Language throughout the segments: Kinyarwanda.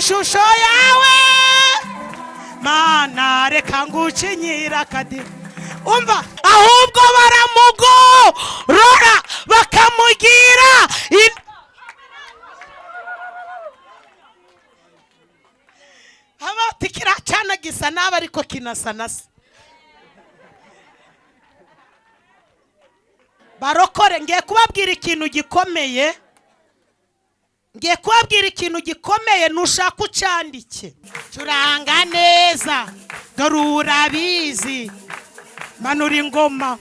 ishusho yawe mana reka ngushimire kadi umva ahubwo baramugorora bakamugira abati kiracana gisa naba ariko kinasa nasa barokore ngiye kubabwira ikintu gikomeye nushaka ucandike curanga neza dore urabizi manura ingoma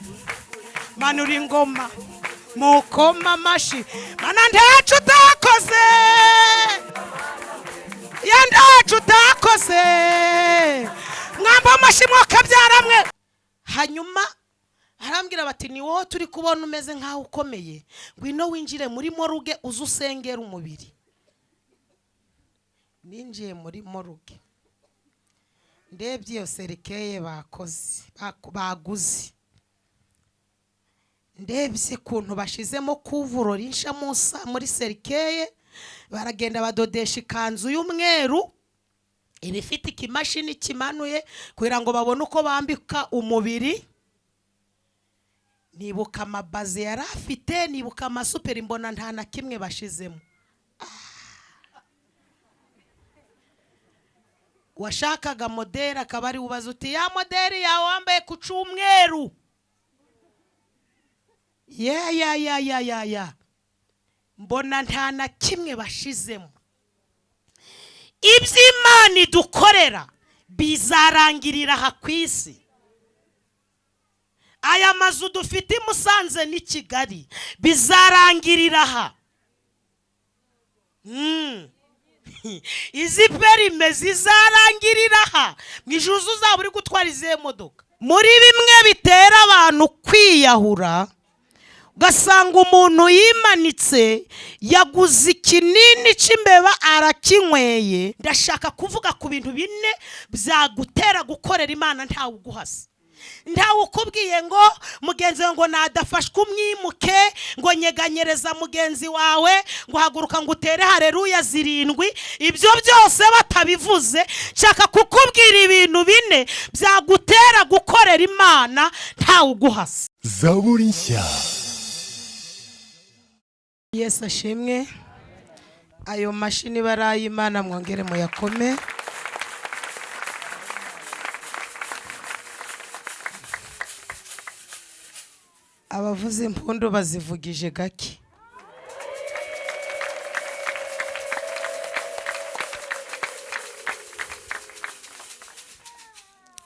mukoma amashi mana ntacu utakoze ya ntacu utakoze mwamba amashi mwakabyaramwe hanyuma arambwira bati ni wowe turi kubona umeze nkaho ukomeye ngwino winjire muri moruge uzusengera umubiri ninjiye muri moruge ndebye iyo serikeye baguze ndebye kuntu bashizemo kuvuro rinsha musa muri serikeye baragenda badodesha ikanzu y'umweru ibifite ikimashini kimanuye kugira ngo babone uko bambika umubiri nibuka amabaze yari afite nibuka amasuperi mbona nta na kimwe bashizemo washakaga modeli akaba ari ubaza uti ya modeli yawe wambaye ku cyumweru ya mbona nta na kimwe bashizemo iby'Imana idukorera bizarangirira aha ku isi aya mazu dufite Musanze ni Kigali bizarangirira aha izi perime zizarangirira aha mwijuzu uzaba uri gutwara izihe modoka muri bimwe bitera abantu kwiyahura ugasanga umuntu yimanitse yaguze ikinini cy'imbeba arakinyweye ndashaka kuvuga ku bintu bine byagutera gukorera Imana ntawe uguhase ntawe ukubwiye ngo mugenzi wawe ngo nadafashwe umwimuke ngo nyeganyereza mugenzi wawe ngo haguruka ngo utere haleluya 7 ibyo byose batabivuze nshaka kukubwira ibintu bine byagutera gukorera Imana ntawe uguhase. Zaburi nshya. Yesu ashimwe. Ayo mashini barayi Imana mwongere muyakome. Abavuze impundu bazivugije gake.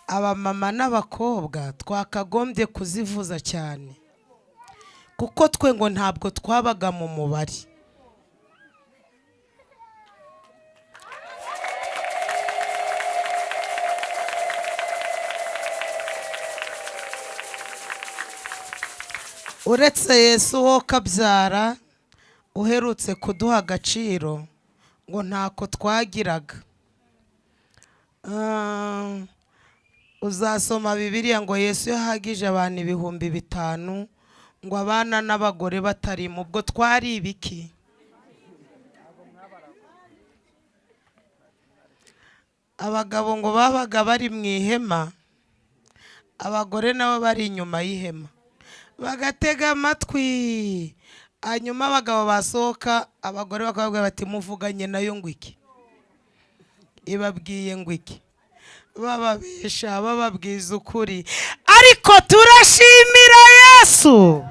Abamama n'abakobwa twakagombye kuzivuza cyane kuko twe ngo ntabwo twabaga mu mubari. Uretse Yesu wo kabyara uherutse kuduha agaciro ngo ntako twagiraga. Uzasoma Bibiliya ngo Yesu yahagije abantu 5,000 ngo abana n'abagore batari mu bwo twari ibiki. Abagabo ngo babaga bari mu ihema, abagore nabo bari inyuma y'ihema bagatega amatwi. Hanyuma abagabo basohoka, abagore bakababwira bati muvuganye nayo ngwiki, ibabwiye ngwiki, bababesha bababwiza ukuri. Ariko turashimira Yesu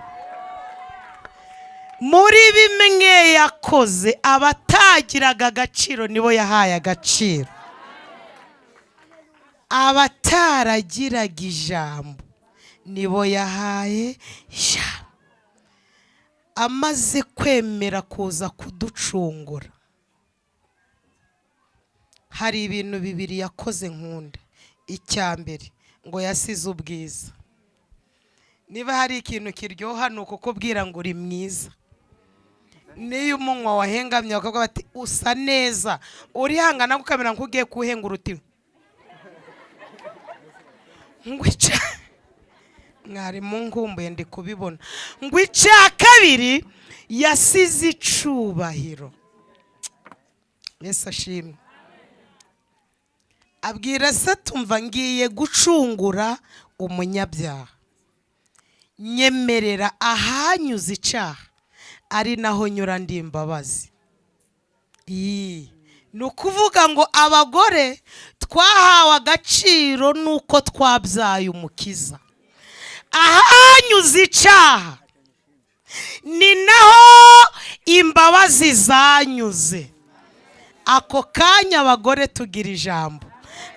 muri bimwe yakoze abatagiraga agaciro nibo yahaye agaciro, abataragiraga ijambo nibo yahaye ijambo. Amaze kwemera kuza kuducungura, hari ibintu 2 yakoze nkunda. Icyambere ngo yasize ubwiza. Niba hari ikintu kiryoha nuko kubwira ngo uri mwiza. Niyo umunwa wahengamye bakavuga bati usa neza, uri hangana gukamera nkugiye kuhengura uti ngwica mwari mungumbuye ndi kubibona. Ngwica kabiri yasize icubahiro. Yesu ashimwe. abwira se tumva ngiye gucungura umunyabyaha, nyemerera ahanyuze icyaha ari naho nyura ndi imbabazi. Ni ukuvuga ngo abagore twahawe agaciro nuko twabyaye umukiza. Ahanyuze icyaha ni naho imbabazi zanyuze. Ako kanya abagore tugira ijambo.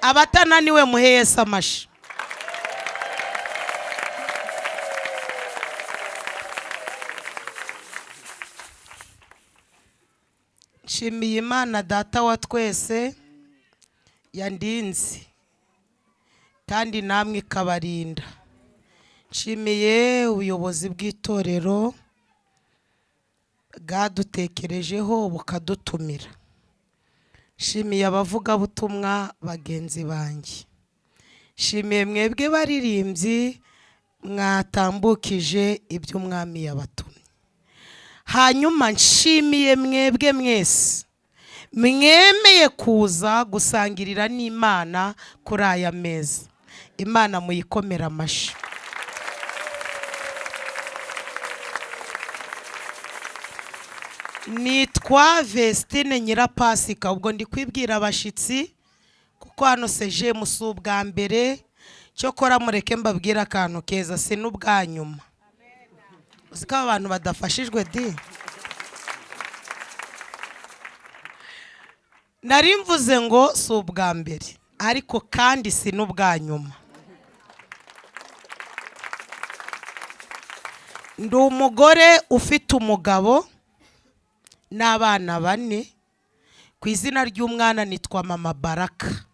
Abatananiwe muhe Yesu amashi. Nshimiye Imana data wa twese yandinze kandi namwe ikabarinda. Nshimiye ubuyobozi bw'itorero bwadutekerejeho bukadutumira. Nshimiye abavugabutumwa bagenzi banjye. Nshimiye mwebwe baririmbyi mwatambukije ibyo umwami yabatumye. Hanyuma nshimiye mwebwe mwese mwemeye kuza gusangirira n'Imana kuri aya meza. Imana muyikomera amashi. Nitwa Vestine Nyirapasika. Ubwo ndi kwibwira abashitsi kuko hano SEGEEM si ubwa mbere. Cyokora mureke mbabwira akantu keza, si n'ubwa nyuma. Uziko abantu badafashijwe di. Nari mvuze ngo si ubwa mbere ariko kandi si n'ubwa nyuma. Ndi umugore ufite umugabo n'abana 4. Ku izina ry'umwana nitwa Mama Baraka.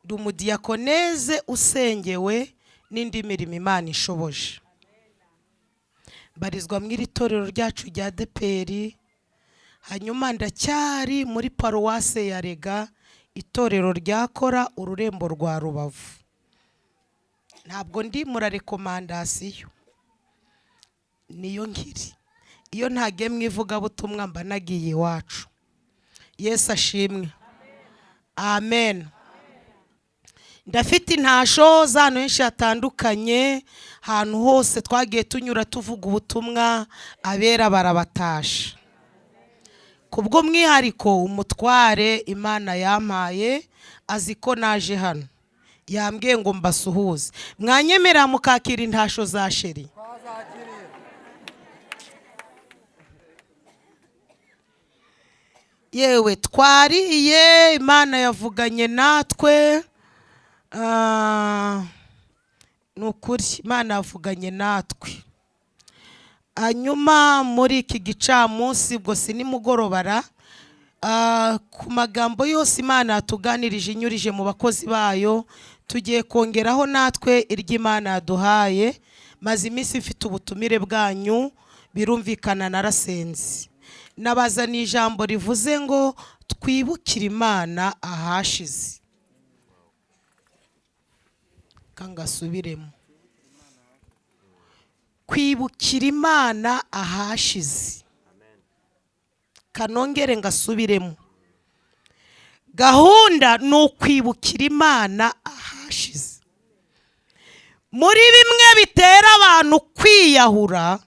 Ndi umudiyakoneze usengewe n'indi mirimo Imana ishoboje. Barizwa mu itorero ryacu rya ADEPR. Hanyuma ndacyari muri paruwase ya Reka, itorero ryakora ururembo rwa Rubavu. Ntabwo ndi muri rekomandasiyo, niyo nkiri. Iyo ntage mwivuga butumwa mba nagiye iwacu. Yesu ashimwe. Amen. Ndafite intasho zano henshi hatandukanye, ahantu hose twagiye tunyura tuvuga ubutumwa, abera barabatasha. Kubwo mwihariko umutware Imana yampaye aziko naje hano, yambwiye ngo mbasuhuze. Mwanyemera mukakira intasho za sheri. Yewe twariye, Imana yavuganye natwe. Nukuri Imana yavuganye natwe. Hanyuma muri iki gicamunsi ubwo si nimugorobara, ku magambo yose Imana yatuganirije inyurije mu bakozi bayo, tugiye kongeraho natwe iry'Imana yaduhaye. Maze iminsi ifite ubutumire bwanyu, birumvikana narasenze. Nabazaniye ijambo rivuze ngo twibukire Imana ahashize. Kangasubiremo. Kwibukira Imana ahashize. Kanongere ngasubiremo. Gahunda ni ukwibukira Imana ahashize. Muri bimwe bitera abantu kwiyahura,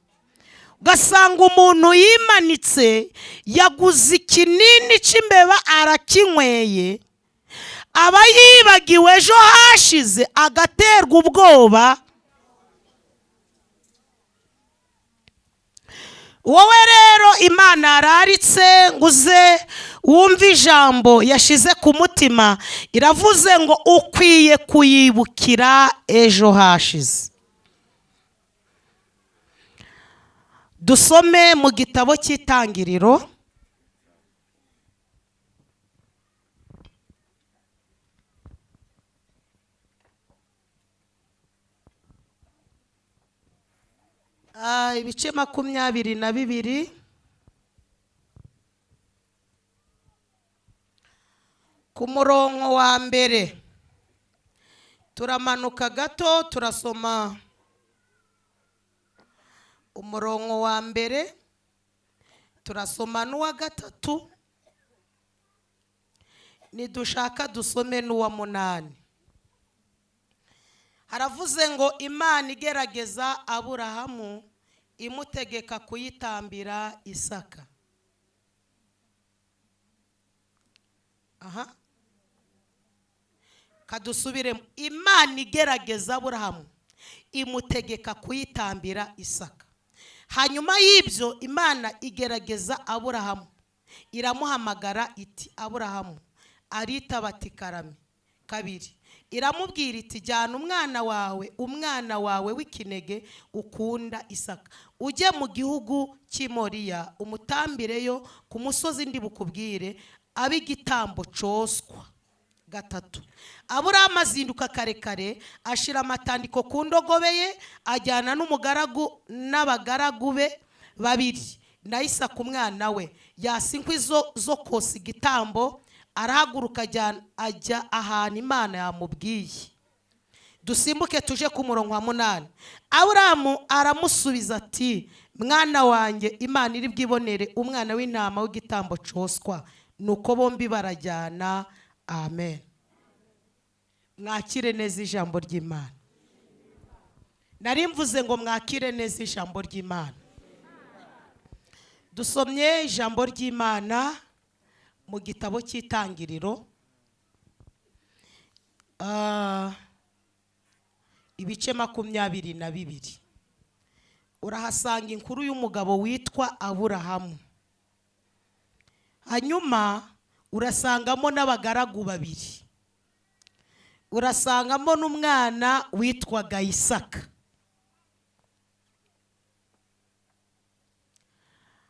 ugasanga umuntu yimanitse yaguze ikinini cy'imbeba arakinyweye, aba yibagiwe ejo hashize agaterwa ubwoba. Wowe rero Imana yararitse nguze wumve ijambo yashize ku mutima, iravuze ngo ukwiye kuyibukira ejo hashize. Dusome mu gitabo cy'Itangiriro. Ibice 22 ku murongo wa mbere. Turamanuka gato turasoma umurongo wa mbere, turasoma n'uwa gatatu. nidushaka dusome n'uwa 8. Haravuze ngo Imana igerageza Aburahamu imutegeka kuyitambira Isaka. Kadusubiremo. Imana igerageza Aburahamu imutegeka kuyitambira Isaka. Hanyuma y'ibyo Imana igerageza Aburahamu, iramuhamagara iti Aburahamu, aritaba ati karame. 2, iramubwira iti jyana umwana wawe w'ikinege ukunda Isaka, ujye mu gihugu cy'Imoriya, umutambireyo ku musozi ndi bukubwire, abigitambo coswa. 3, Aburahamu azinduka kare ashira amatandiko ku ndogobe ye, ajyana n'abagaragu be 2 na Isaka umwana we, yasinkwi zo kosa igitambo, arahaguruka ajya ahantu Imana yamubwiye. Dusimbuke tuje ku murongo wa 8. Aburahamu aramusubiza ati mwana wanjye, Imana iri bwibonere umwana w'intama w'igitambo coswa. Nuko bombi barajyana. Amen. Mwakire neza ijambo ry'Imana. Nari mvuze ngo mwakire neza ijambo ry'Imana. Dusomye ijambo ry'Imana mu gitabo cy'Itangiriro, ibice 22. Urahasanga inkuru y'umugabo witwa Aburahamu. Hanyuma urasangamo n'abagaragu 2. Urasangamo n'umwana witwaga Isaka.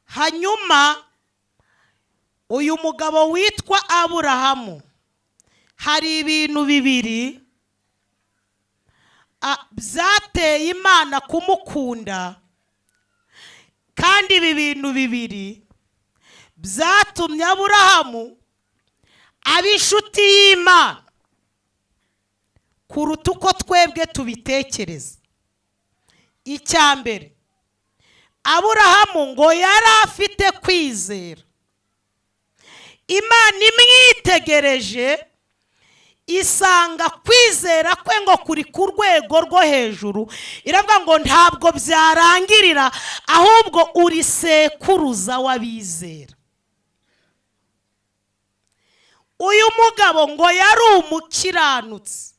Hanyuma uyu mugabo witwa Aburahamu, hari ibintu 2 byateye Imana kumukunda, kandi ibi bintu 2 byatumye Aburahamu aba inshuti y'Imana kuruta uko twebwe tubitekereza. Icyambere, Aburahamu ngo yari afite kwizera. Imana imwitegereje isanga kwizera kwe ngo kuri ku rwego rwo hejuru, iravuga ngo ntabwo byarangirira, ahubwo uri sekuruza w'abizera. Uyu mugabo ngo yari umukiranutsi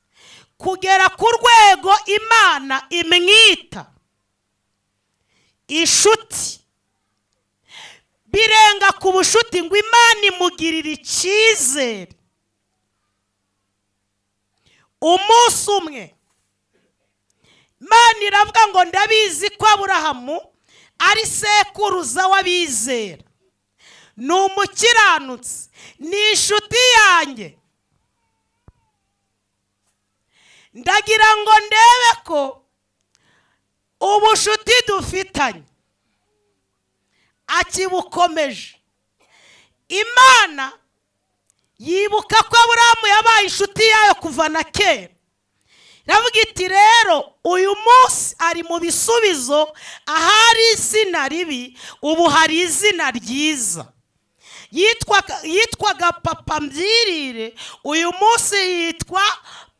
kugera ku rwego Imana imwita inshuti, birenga ku bushuti ngo Imana imugirira icyizere. Umunsi umwe Imana iravuga ngo ndabizi ko Aburahamu ari sekuruza w'abizera, ni umukiranutsi, ni inshuti yanjye. Ndagira ngo ndebe ko ubushuti dufitanye akibukomeje. Imana yibuka ko Aburahamu yabaye inshuti yayo kuva na kera. Iravuga iti rero uyu munsi ari mu bisubizo, ahari izina ribi ubu hari izina ryiza. Yitwaga papa Mbyirire, uyu munsi yitwa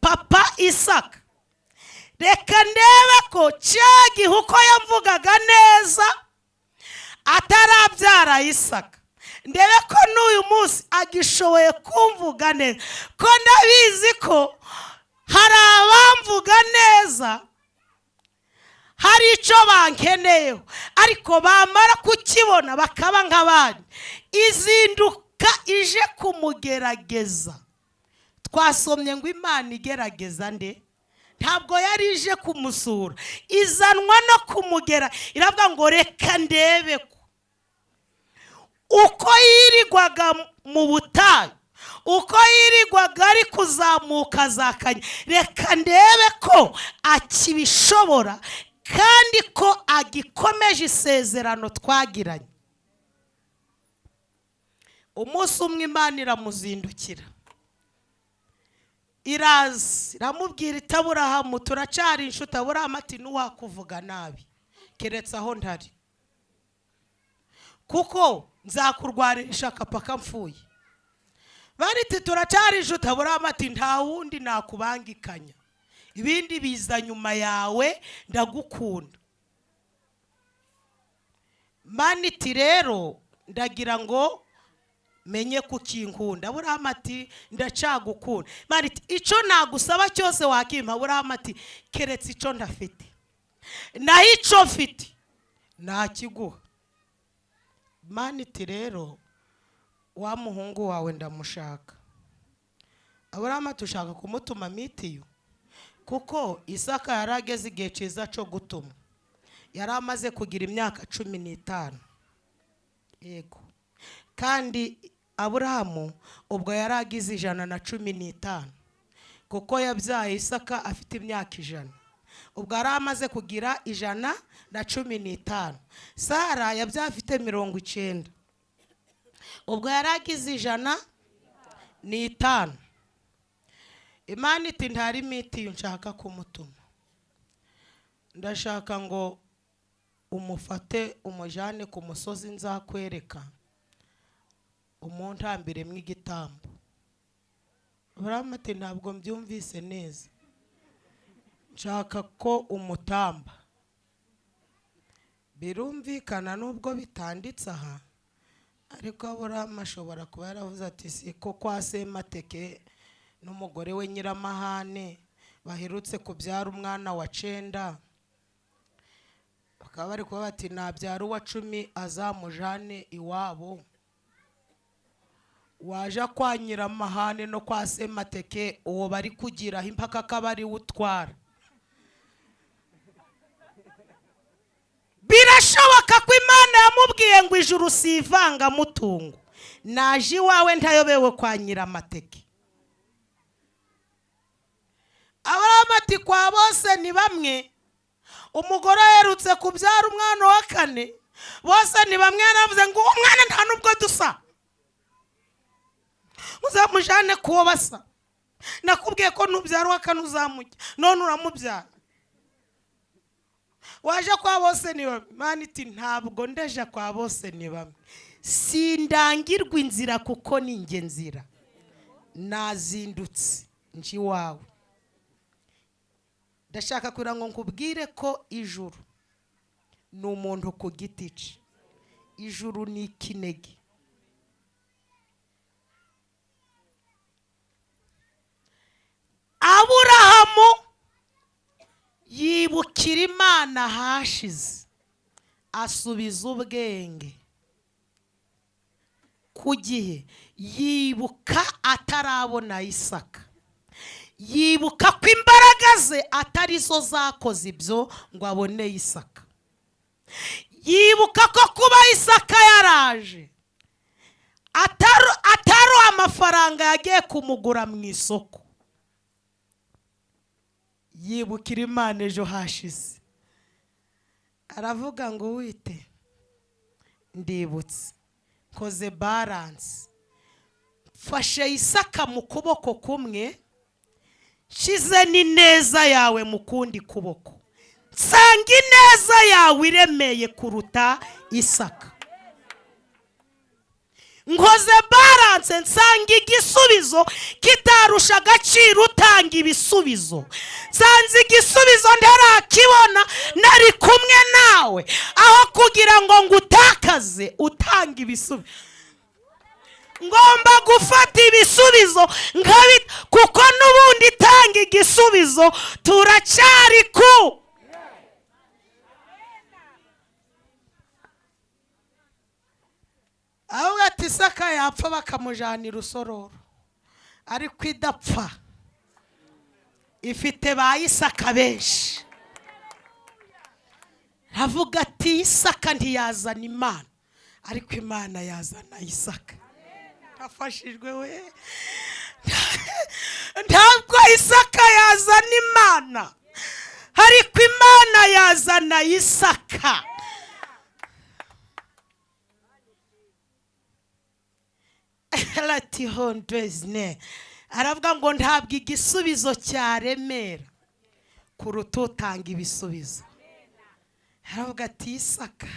papa Isaka. Reka ndebe ko cyagi uko yavugaga neza atarabyara Isaka, ndebe ko n'uyu munsi agishoboye kumvuga neza, ko ndabizi ko hari abamvuga neza, hari icyo bankeneyeho, ariko bamara kukibona bakaba nk'abandi. Izinduka ije kumugerageza. Twasomye ngo Imana igerageza nde? Ntabwo yari ije kumusura, izanwa no kumugera. Iravuga ngo reka ndebe ko uko yirirwaga mu butayu, uko yirirwaga ari kuzamuka zakanye, reka ndebe ko akibishobora kandi ko agikomeje isezerano twagiranye. Umunsi umwe Imana iramuzindukira, irazi iramubwira iti Aburahamu, turacari inshuti. Aburahamu ati ntuwakuvuga nabi keretse aho ntari, kuko nzakurwarisha paka mfuye. bariti turacari juta buramati nta wundi nakubangikanya ibindi biza nyuma yawe ndagukunda maniti rero ndagira ngo menye kukinkunda buramati ndacagukunda maniti ico nagusaba cyose wakimpa buramati keretse ico ndafite naho ico mfite nakiguha maniti rero wa muhungu wawe ndamushaka aburamati ushaka kumutuma mitiyo kuko Isaka yarageze igihe cyiza cyo gutuma yari amaze kugira imyaka 15 yego kandi Aburahamu ubwo yaragize 115 kuko yabyaye Isaka afite imyaka 100 ubwo yari amaze kugira 115 Sara yabyaye afite 90 ubwo yaragize 105 Imana iti ntari miti nshaka kumutuma ndashaka ngo umufate umujane ku musozi nzakwereka umuntambire mw'igitambo Buramati ntabwo mbyumvise neza nshaka ko umutamba birumvikana nubwo bitanditse aha ariko Aburahamu ashobora kuba yaravuze ati siko kwa Semateke n'umugore we Nyiramahane baherutse kubyara umwana wa 9 bakaba bari kuba bati nabyara wa 10 azamujane iwabo waje kwa Nyiramahane no kwa Semateke uwo bari kugira impaka kabari utwara birashoboka ko Imana yamubwiye ngo ijuru sivanga mutungo naje iwawe ntayobewe kwa Nyiramateke Abaramati kwa bose ni bamwe umugore yerutse kubyara umwana wa 4 bose ni bamwe yaravuze ngo umwana nta nubwo dusa uzamujane kuwo basa nakubwiye ko nubyara wa 4 uzamujya none uramubyara waje kwa bose ni bamwe maniti ntabwo ndaje kwa bose ni bamwe sindangirwa inzira kuko ni nge nzira nazindutse nji wawe ndashaka kugira ngo nkubwire ko ijuru ni umuntu ku giti cye ijuru ni ikinege Aburahamu yibukira Imana hashize asubiza ubwenge ku gihe yibuka atarabona Isaka yibuka ko imbaraga ze atari zo zakoze ibyo ngo abone Isaka yibuka ko kuba Isaka yaraje atari amafaranga yagiye kumugura mu isoko yibukira Imana ejo hashize aravuga ngo wite ndibutse koze balance fashe Isaka mu kuboko kumwe shize ni neza yawe mu kundi kuboko nsanga ineza yawe iremeye kuruta Isaka ngoze balance nsanga igisubizo kitarusha agaciro utanga ibisubizo nsanze igisubizo ndarakibona nari kumwe nawe aho kugira ngo ngutakaze utanga ibisubizo ngomba gufata ibisubizo kuko nubundi tanga igisubizo turacari ku aho ati Isaka yapfa bakamujanira usororo ariko idapfa ifite ba Isaka benshi ravuga ati Isaka ntiyazana Imana ariko Imana yazana Isaka afashijwe we ntabwo Isaka yazana Imana ariko Imana yazana Isaka lati hondezne aravuga ngo ntabwo igisubizo cyaremera kuruta utanga ibisubizo aravuga ati Isaka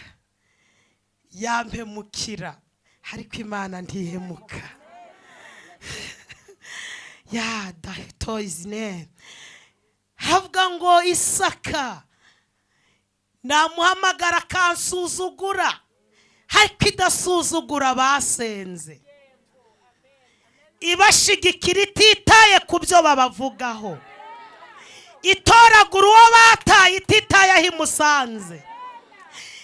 yampemukira ariko Imana ntihemuka ya toyizine havuga ngo Isaka namuhamagara akansuzugura ariko idasuzugura basenze, ibashigikira ititaye ku byo babavugaho, itoragura uwo bataye ititaye aho imusanze,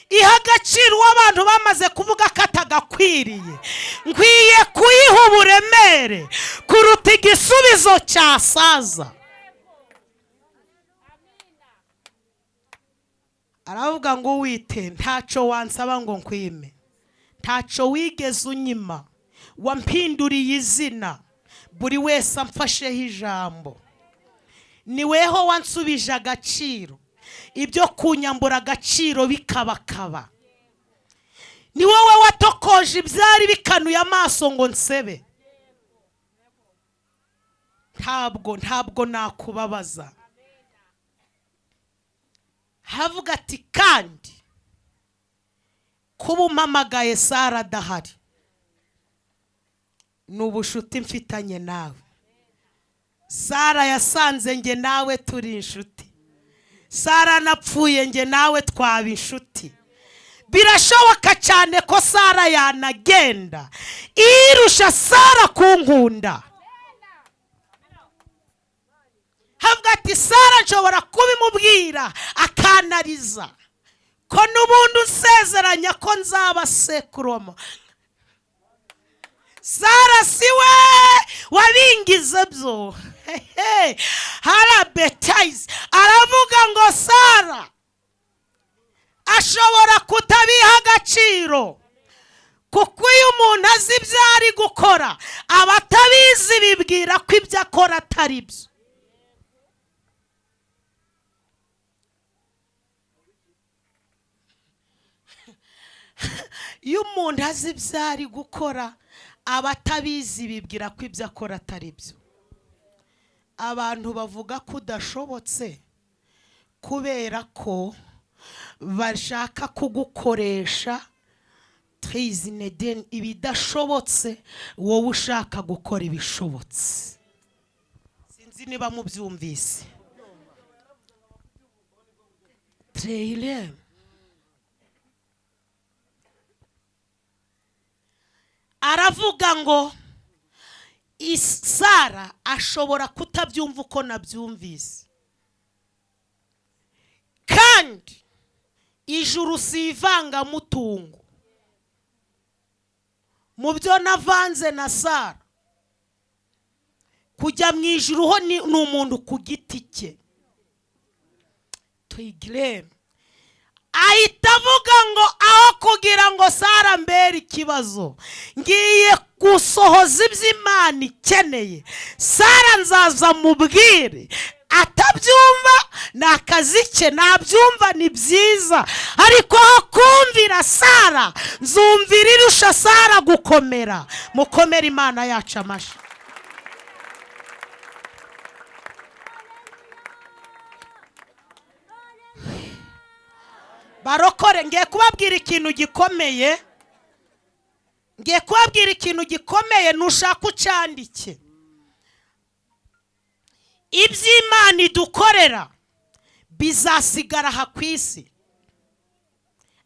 iha agaciro uwo abantu bamaze kuvuga ko atagakwiriye. Nkwiye kuyiha uburemere kuruta igisubizo cyasaza. Aravuga ngo wite ntaco wansaba ngo nkwime, ntaco wigeze unyima, wampinduriye izina, buri wese amfasheho ijambo, niweho wansubije agaciro, ibyo kunyambura agaciro bikabakaba, ni wowe watokoje ibyari bikanuye amaso ngo nsebe. Ntabwo nakubabaza. Havuga ati kandi kuba umpamagaye Sara adahari ni ubushuti mfitanye nawe. Sara yasanze nge nawe turi inshuti, Sara napfuye nge nawe twaba inshuti. Birashoboka cyane ko Sara yanagenda irusha Sara kunkunda. Havuga ati Sara nshobora kubimubwira akanariza ko n'ubundi usezeranya ko nzaba sekurumo. Sara siwe wabingize byo. Harabetize aravuga ngo Sara ashobora kutabiha agaciro, kuko iyo umuntu azi ibyo ari gukora abatabizi bibwira ko ibyo akora atari byo. Iyo umuntu azi ibyo ari gukora abatabizi bibwira ko ibyo akora atari byo. Abantu bavuga ko udashobotse kubera ko bashaka kugukoresha ibidashobotse wowe ushaka gukora ibishobotse. Sinzi niba mubyumvise. Aravuga ngo Sara ashobora kutabyumva uko nabyumvise, kandi ijuru sivanga mutungo. Mu byo navanze na Sara, kujya mu ijuru ho ni umuntu ku giti cye. Twigire ahita avuga ngo aho kugira ngo Sara mbere ikibazo, ngiye gusohoza iby'Imana ikeneye. Sara nzaza mubwire, atabyumva ni akazi ke, nabyumva ni byiza, ariko aho kumvira Sara nzumvira irusha Sara gukomera. Mukomere Imana yacu amashyi. Barokore, ngiye kubabwira ikintu gikomeye, nushaka ucandike. Iby'Imana idukorera bizasigara aha ku isi.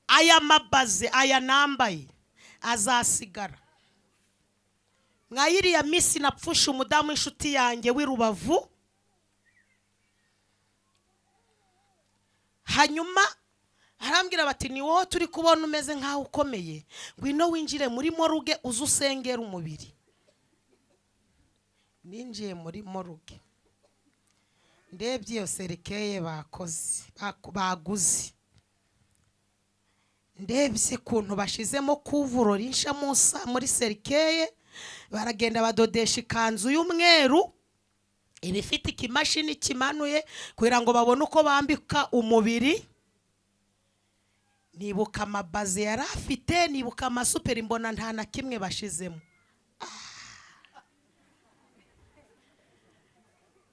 Aya mabaze, aya nambaye azasigara. Mwayiriya misi napfusha umudamu inshuti yanjye w'i Rubavu, hanyuma arambwira bati ni wowe turi kubona umeze nkaho ukomeye, ngwino winjire muri moruge uze usengera umubiri. Ninjiye muri moruge, ndebye iyo serikeye baguze, ndebye kuntu bashizemo kuvuro rinsha musa muri serikeye, baragenda badodesha ikanzu y'umweru ibifite ikimashini kimanuye kugira ngo babone uko bambika umubiri. Nibuka amabaze yari afite, nibuka amasuperi, mbona nta na kimwe bashizemo.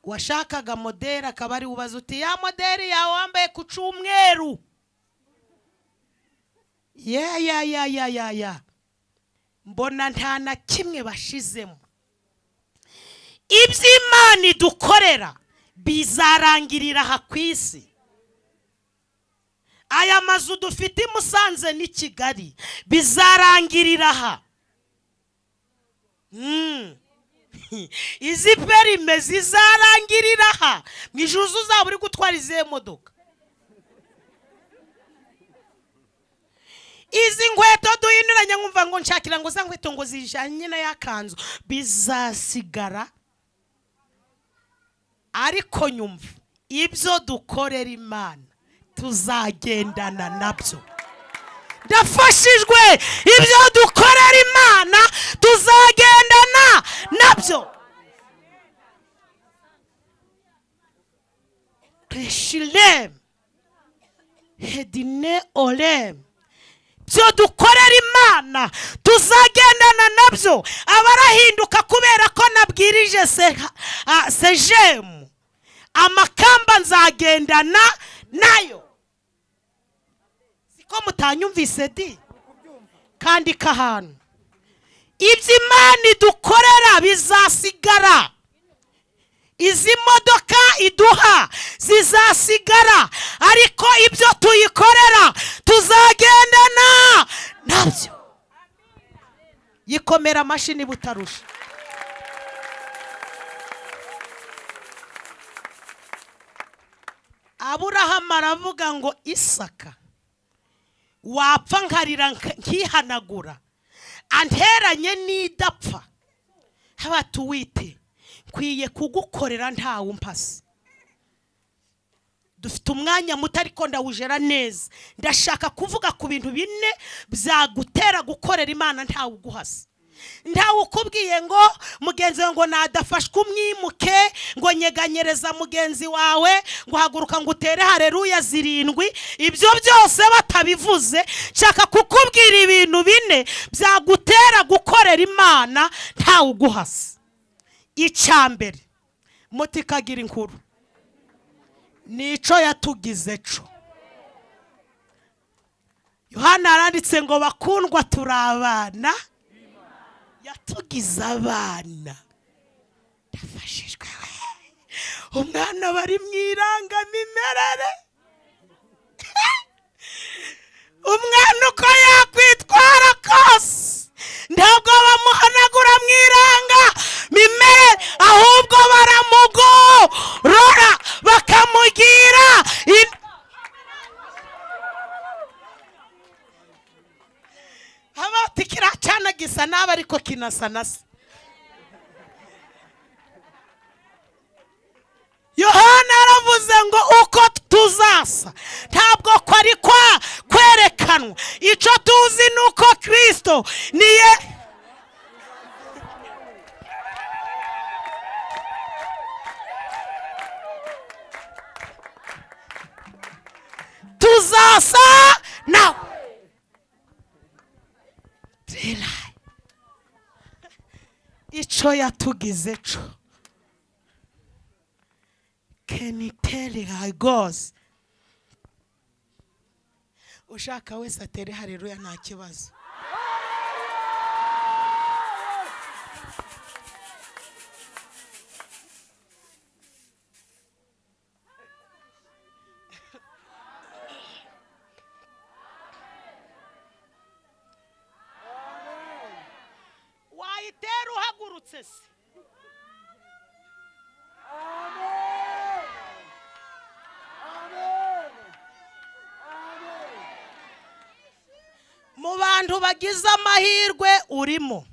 Washakaga moderi akaba ari ubaza uti ya moderi yawe wambaye ku cyumweru. Mbona nta na kimwe bashizemo. iby'Imana idukorera bizarangirira aha ku isi. Aya mazu dufite i Musanze n'i Kigali bizarangirira aha. Izi perime zizarangirira aha. Mu ijuru uzaba uri gutwara izihe modoka? Izi nkweto duhinduranya nkumva ngo nshakira ngo za nkweto ngo zijanye na yakanzu bizasigara. Ariko nyumva ibyo dukorera Imana tuzagendana nabyo. Ndafashijwe, ibyo dukorera Imana tuzagendana nabyo. Reshilem hedine olem, byo dukorera Imana tuzagendana nabyo. Abarahinduka kubera ko nabwirije sejemu, amakamba nzagendana nayo. Siko mutanyumvise di? Kandi kahanu iby'Imana idukorera bizasigara. Izi modoka iduha zizasigara, ariko ibyo tuyikorera tuzagendana nabyo. Yikomera amashini butarusha. Aburahamu aravuga ngo Isaka wapfa nkarira nkihanagura, anteranye n'idapfa. Habatuwite kwiye kugukorera ntawe umpasi. Dufite umwanya muto ariko ndawujera neza. Ndashaka kuvuga ku bintu bine byagutera gukorera Imana ntawe uguhase. Ntawe ukubwiye ngo mugenzi wawe ngo nadafashwe umwimuke, ngo nyeganyereza mugenzi wawe, ngo haguruka ngo utere haleluya 7. Ibyo byose batabivuze, nshaka kukubwira ibintu bine byagutera gukorera Imana ntawe uguhase. Icyambere, mutikagira inkuru, nico yatugize co. Yohana aranditse ngo bakundwa turabana, yatugize abana. Ndafashijwe, umwana bari mwirangamimerere. Umwana uko yakwitwara kose ntabwo bamuhanagura mwiranga mimere, ahubwo baramugorora bakamugira abati kiracana gisa naba ariko kinasa nasa. Yohana aravuze ngo uko tuzasa ntabwo kwari kwerekanwa, icyo tuzi nuko Kristo niye tuzasa nawe. Icyo yatugize co. Can you tell her goes? Ushaka wese atere haleluya nta kibazo. Wayitera uhagurutse se. Mu bantu bagize amahirwe urimo,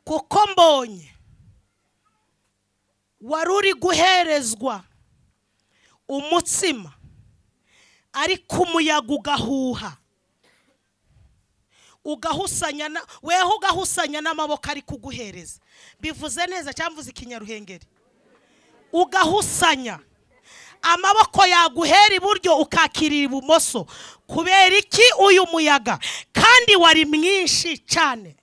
kuko mbonye wari uri guherezwa umutsima ariko umuyaga ugahuha, ugahusanya weho ugahusanya n'amaboko ari kuguhereza. Bivuze neza cyamvuze ikinyaruhengeri. Ugahusanya amaboko yaguhera iburyo ukakirira ibumoso. Kubera iki uyu muyaga kandi wari mwinshi cyane?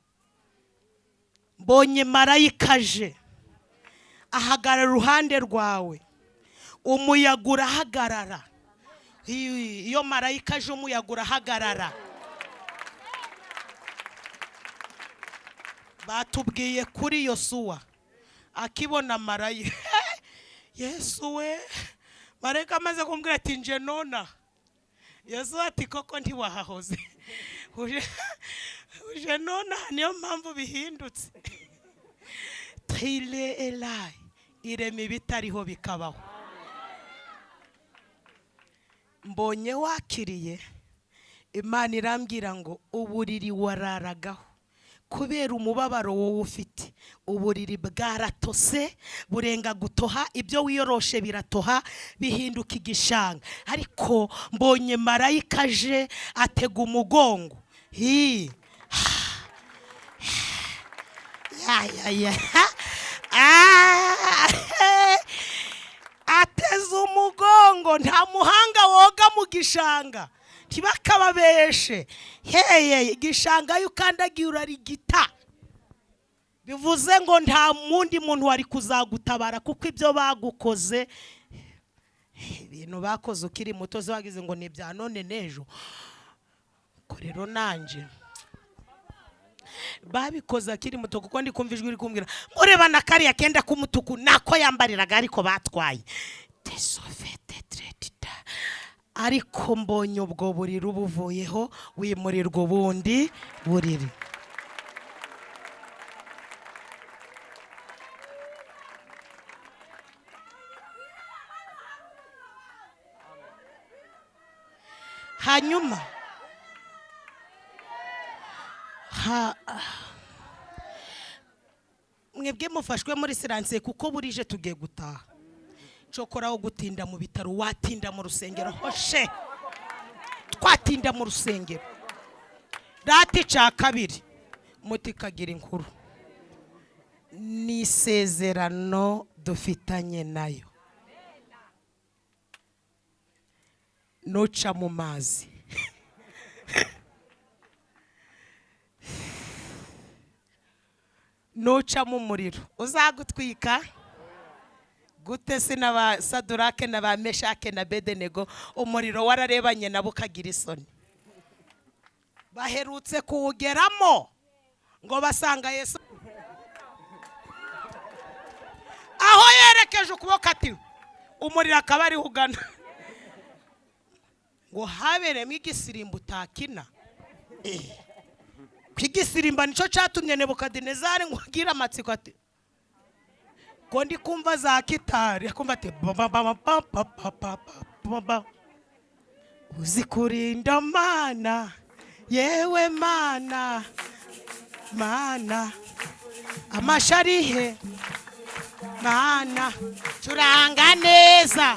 Mbonye marayika aje ahagarara ruhande rwawe, umuyaga urahagarara. Iyo marayika aje umuyaga urahagarara. batubwiye kuri Yosuwa akibona marayika Yesu we marayika amaze kumbwira ati nje nona Yosuwa ati koko ntiwahahoze uje nona niyo mpamvu bihindutse trile elai ireme bitariho bikabaho mbonye wakiriye Imana irambwira ngo uburiri wararagaho kubera umubabaro wowe ufite uburiri bwaratose burenga gutoha ibyo wiyoroshe biratoha bihinduka igishanga ariko mbonye marayika aje atega umugongo ateze umugongo nta muhanga woga mu gishanga ntibakababeshe heye igishanga yukandagiye urarigita bivuze ngo nta mundi muntu wari kuzagutabara kuko ibyo bagukoze ibintu bakoze ukiri muto zagize ngo ni bya none nejo ko rero nanje babikoze akiri muto kuko ndi kumva ijwi rikumbwira mureba na kariya kenda kumutuku nako yambariraga ariko batwaye ariko mbonye ubwo buriri ubuvuyeho wimurirwa ubundi buriri hanyuma mwebwe mufashwe muri siranse kuko burije tugiye gutaha cokoraho gutinda mu bitaro watinda mu rusengero hoshe twatinda mu rusengero dati ca kabiri muti kagira inkuru ni isezerano dufitanye nayo noca mu mazi noca mu muriro uzagutwika gute sina ba Sadurake na ba Meshake na Bedenego umuriro wararebanye nabo kagira isoni baherutse kuwugeramo ngo basanga Yesu aho yerekeje ukuboko ati umuriro akaba ari hugana ngo haberemo igisirimba utakina kwigisirimba nico catumye Nebukadinezari ngo agira amatsiko ati ko ndi kumva za kitari akumva ati uzi kurinda mana yewe mana mana amasharihe mana curanga neza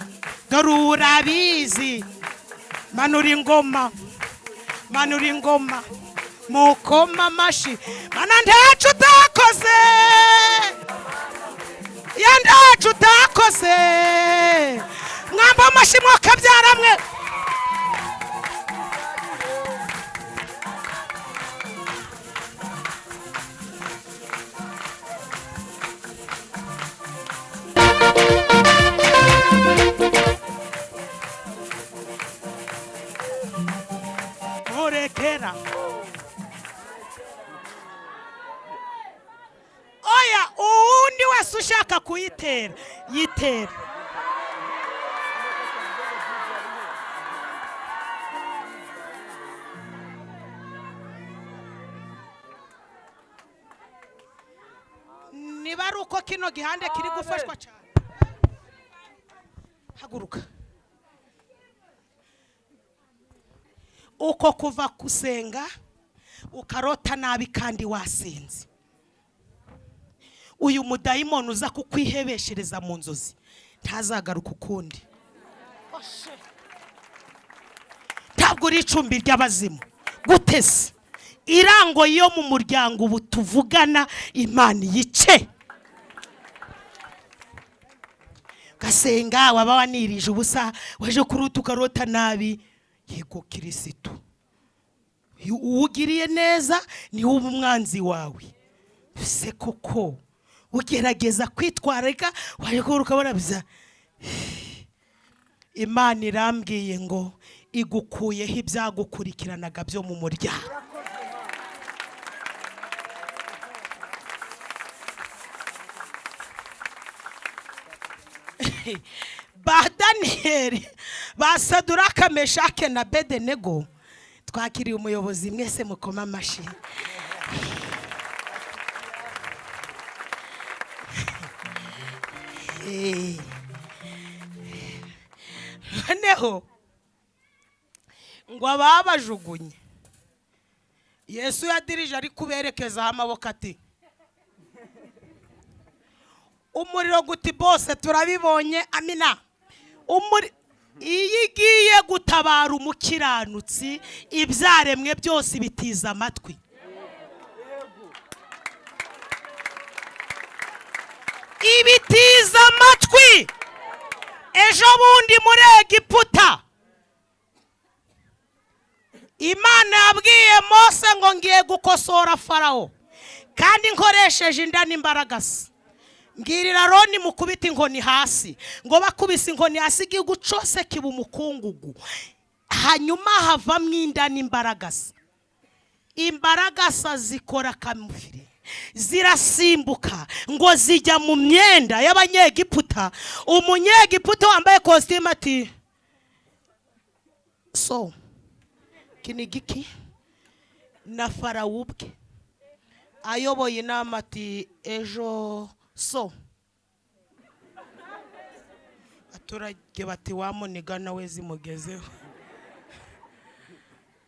dore urabizi manura ingoma mukoma amashi mana ntacu utakoze yandacu utakoze mwamba amashi mwokabyara mwe murekera oya uwundi wese ushaka kuyitera yitera niba ari uko kino gihande kiri gufashwa cyane haguruka uko kuva kusenga ukarota nabi kandi wasinze uyu mudayimoni uza kukwihebeshereza mu nzozi ntazagaruka ukundi ntabwo uri icumbi ry'abazimu gutese irango yo mu muryango ubu tuvugana Imana yice gasenga waba wanirije ubusa waje kuruta ukarota nabi yego Kristo uwugiriye neza ni uba umwanzi wawe se koko ugerageza kwitwararika waje kuruka barabiza Imana irambwiye ngo igukuyeho ibyagukurikiranaga byo mu muryango ba Daniyeli, ba Saduraka, Meshake na Abedenego. Twakiriye umuyobozi, mwese mukoma amashi. Noneho ngo ababajugunye, Yesu yadirije ari kuberekezaho amaboko ati, umuriro guti bose turabibonye, amina. Iyo igiye gutabara umukiranutsi, ibyaremwe byose bitiza amatwi. Ibitiza amatwi. Ejo bundi muri Egiputa, Imana yabwiye Mose ngo ngiye gukosora Farawo, kandi nkoresheje inda n'imbaraga se. Mbwirira Aroni mukubita inkoni hasi. Ngo bakubise inkoni hasi, igihugu cyose kiba umukungugu. Hanyuma havamo inda n'imbaraga se. Imbaraga se zikora kamufire, zirasimbuka ngo zijya mu myenda y'Abanyegiputa. Umunyegiputa wambaye kositimu ati, so kinigiki na Farawo ubwe ayoboye inama ati, ejo so aturage bati, wamuniga nawe zimugezeho.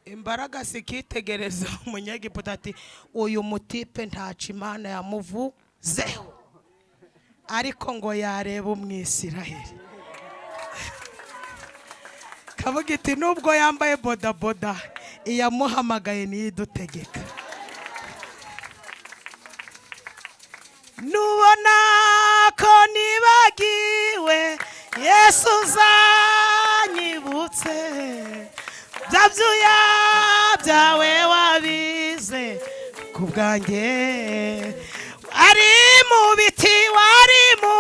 Imbaraga sikitegereza Umunyegiputa ati, uyu mutipe ntaca Imana yamuvuzeho, ariko ngo yareba Umwisiraheli. Kavuga iti, nubwo yambaye bodaboda, iyamuhamagaye niyidutegeka. Nubona ko nibagiwe, Yesu uzanyibutse bya byuya byawe wabize ku bwanjye. Ari mu biti, wari mu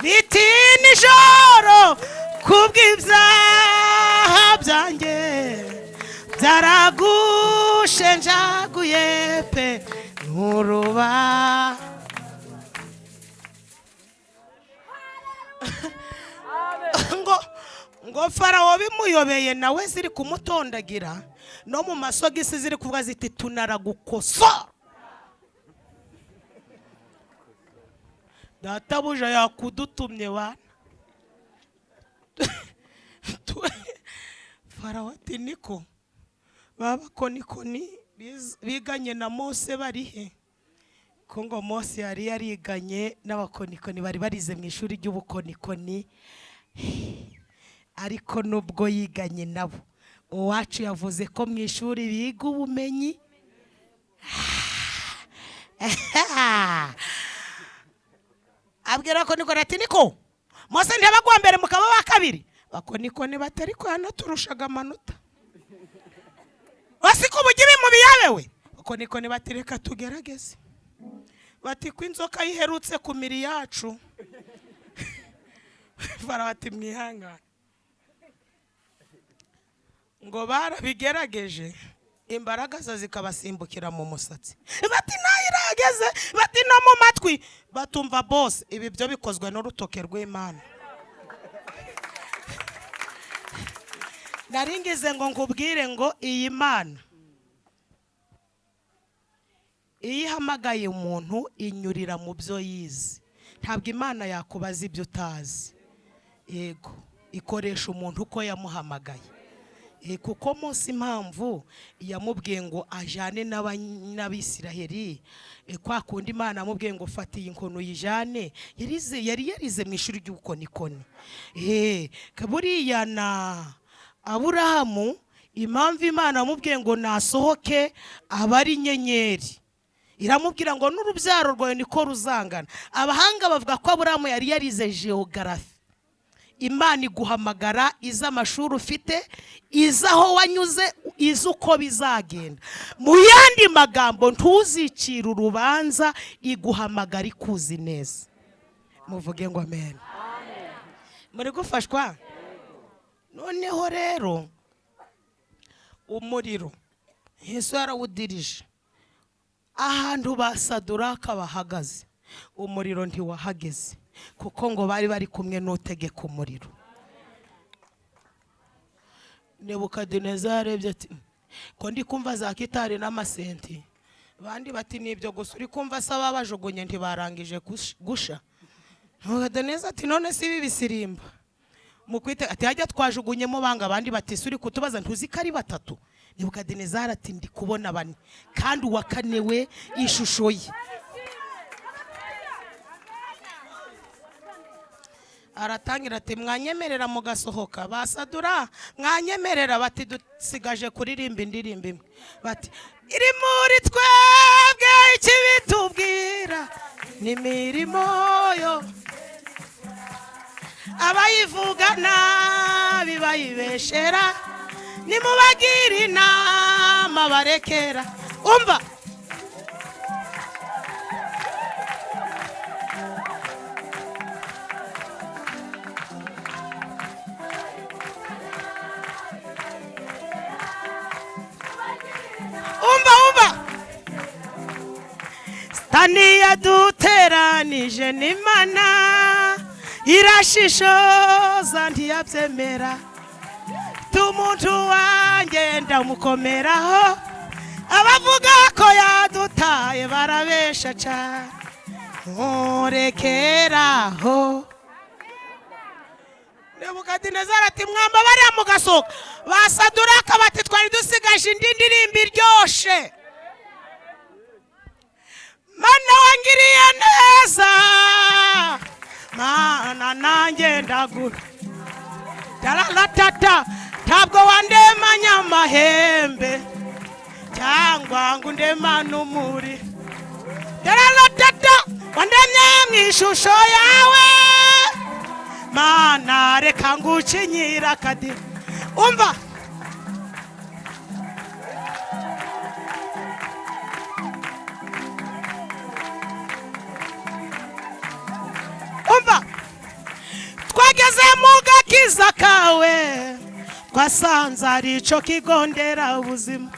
biti nijoro, kubw'ibyaha byanjye byaragushenjaguye pe nkuruba. ngo Farawo bimuyobeye, nawe ziri kumutondagira, no mu masogisi ziri kuvuga ziti, tunaragukosa. Databuja yakudutumye wana. Farawo ati, niko babakonikoni biganye na Mose barihe? Ko ngo Mose yari yariganye n'abakonikoni, bari barize mu ishuri ry'ubukonikoni. Ariko nubwo yiganye nabo, uwacu yavuze ko mu ishuri biga ubumenyi. Abwira ko niko ati, niko Mose ntibagwa mbere mukaba wa kabiri. Bakonikoni batari ko yanaturushaga amanota. Wasiko bugibi mu biyabewe. Bakonikoni batireka tugerageze. Bati ko inzoka yiherutse ku miri yacu. Farawo ati, mwihangane. Ngo barabigerageje, imbaraga ze zikabasimbukira mu musatsi. Bati nayirageze, bati no mu matwi. Batumva bose, ibi byo bikozwe n'urutoke rw'Imana. Naringize ngo nkubwire ngo iyi Mana iyihamagaye umuntu inyurira mu byo yize. Ntabwo Imana yakubaza ibyo utazi. Yego, ikoresha umuntu uko yamuhamagaye. Kuko Mose impamvu yamubwiye ngo ajane n'Abisiraheli, kwa kundi Imana yamubwiye ngo fata iyi nkono yijane, yari yarize mu ishuri ry'ubukonikoni. Buriya na Aburahamu, impamvu Imana yamubwiye ngo nasohoke abari inyenyeri, iramubwira ngo n'urubyaro rwawe niko ruzangana. Abahanga bavuga ko Aburahamu yari yarize geography. Imana iguhamagara iza amashuri ufite, iza aho wanyuze, iza uko bizagenda. Mu yandi magambo, ntuzicira urubanza, iguhamagara ikuzi neza. Muvuge ngo amen. Muri gufashwa? Noneho rero umuriro Yesu yarawudirije ahantu ba Saduraka bahagaze. umuriro ntiwahageze kuko ngo bari kumwe n'utegeka umuriro. Nebukadinezari yarebye ati ko ndi kumva za kitari n'amasenti, bandi bati nibyo gusa uri kumva saba bajugunye ntibarangije gusha. Nebukadinezari ati none si ibi bisirimba mukwite ati hajya twajugunyemo banga, abandi bati suri kutubaza ntuzi ko ari batatu. Nebukadinezari ati ndi kubona bane kandi uwa kane we ishusho ye. Aratangira ati mwanyemerera mugasohoka. Basadura mwanyemerera, bati dusigaje kuririmba indirimbo imwe, bati iri muri twebwe ikibitubwira n'imirimo yo abayivuga nabi bayibeshera, nimubagira inama barekera. Umva Satani yaduteranije n'Imana irashishoza ntiyabyemera, tumuntu wanjye ndamukomeraho, abavuga ko yadutaye barabesha cyane, murekeraho. Nebukadinezari ati mwamba bariya mugasohoka. Basaduraka bati twari dusigaje indi ndirimbo iryoshe. Mana wangiriye neza, Mana nanjye ndagura daralatata, ntabwo wandemanya amahembe cyangwa ngo undemane umuri. Daralatata wandemye mu ishusho yawe, Mana reka ngucinyira akadi. Umva twageze mu gakiza kawe, twasanze ari cyo kigo nderabuzima,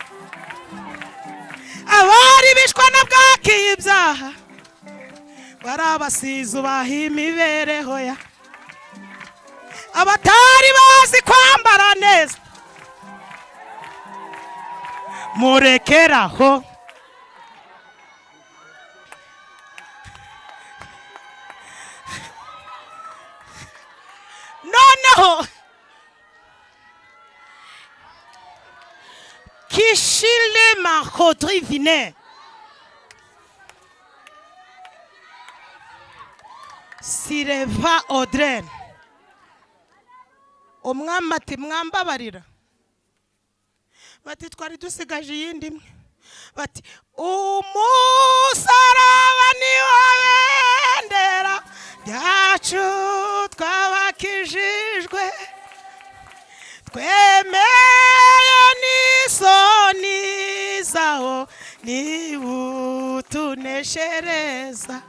abari bishwa na bwaki ibyaha barabasize ubaha imibereho ya, abatari bazi kwambara neza murekeraho. Noneho kishile mahodri vine sireva odren. Umwami ati mwambabarira, bati twari dusigaje iyindi imwe, bati umusaraba ni wabendera ryacu twabakijijwe, twemeye n'isoni zawo nibutuneshereza.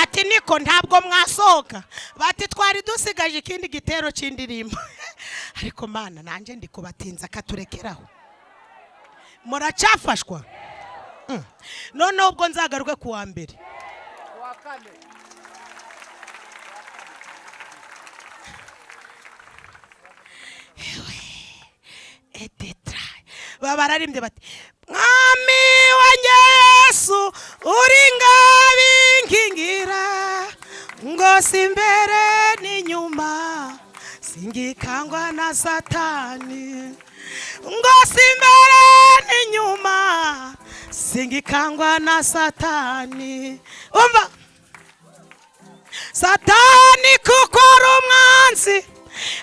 Ati niko ntabwo mwasohoka, bati twari dusigaje ikindi gitero cy'indirimbo. Ariko Mana nanjye ndi kubatinza katurekeraho, muracafashwa. None ubwo nzagaruke kuwa mbere. Babararimbye bati mwami wa Yesu uri ngabinkingira, ngo simbere n'inyuma singikangwa na Satani, ngo simbere n'inyuma singikangwa na Satani. Umva Satani kuko ari umwanzi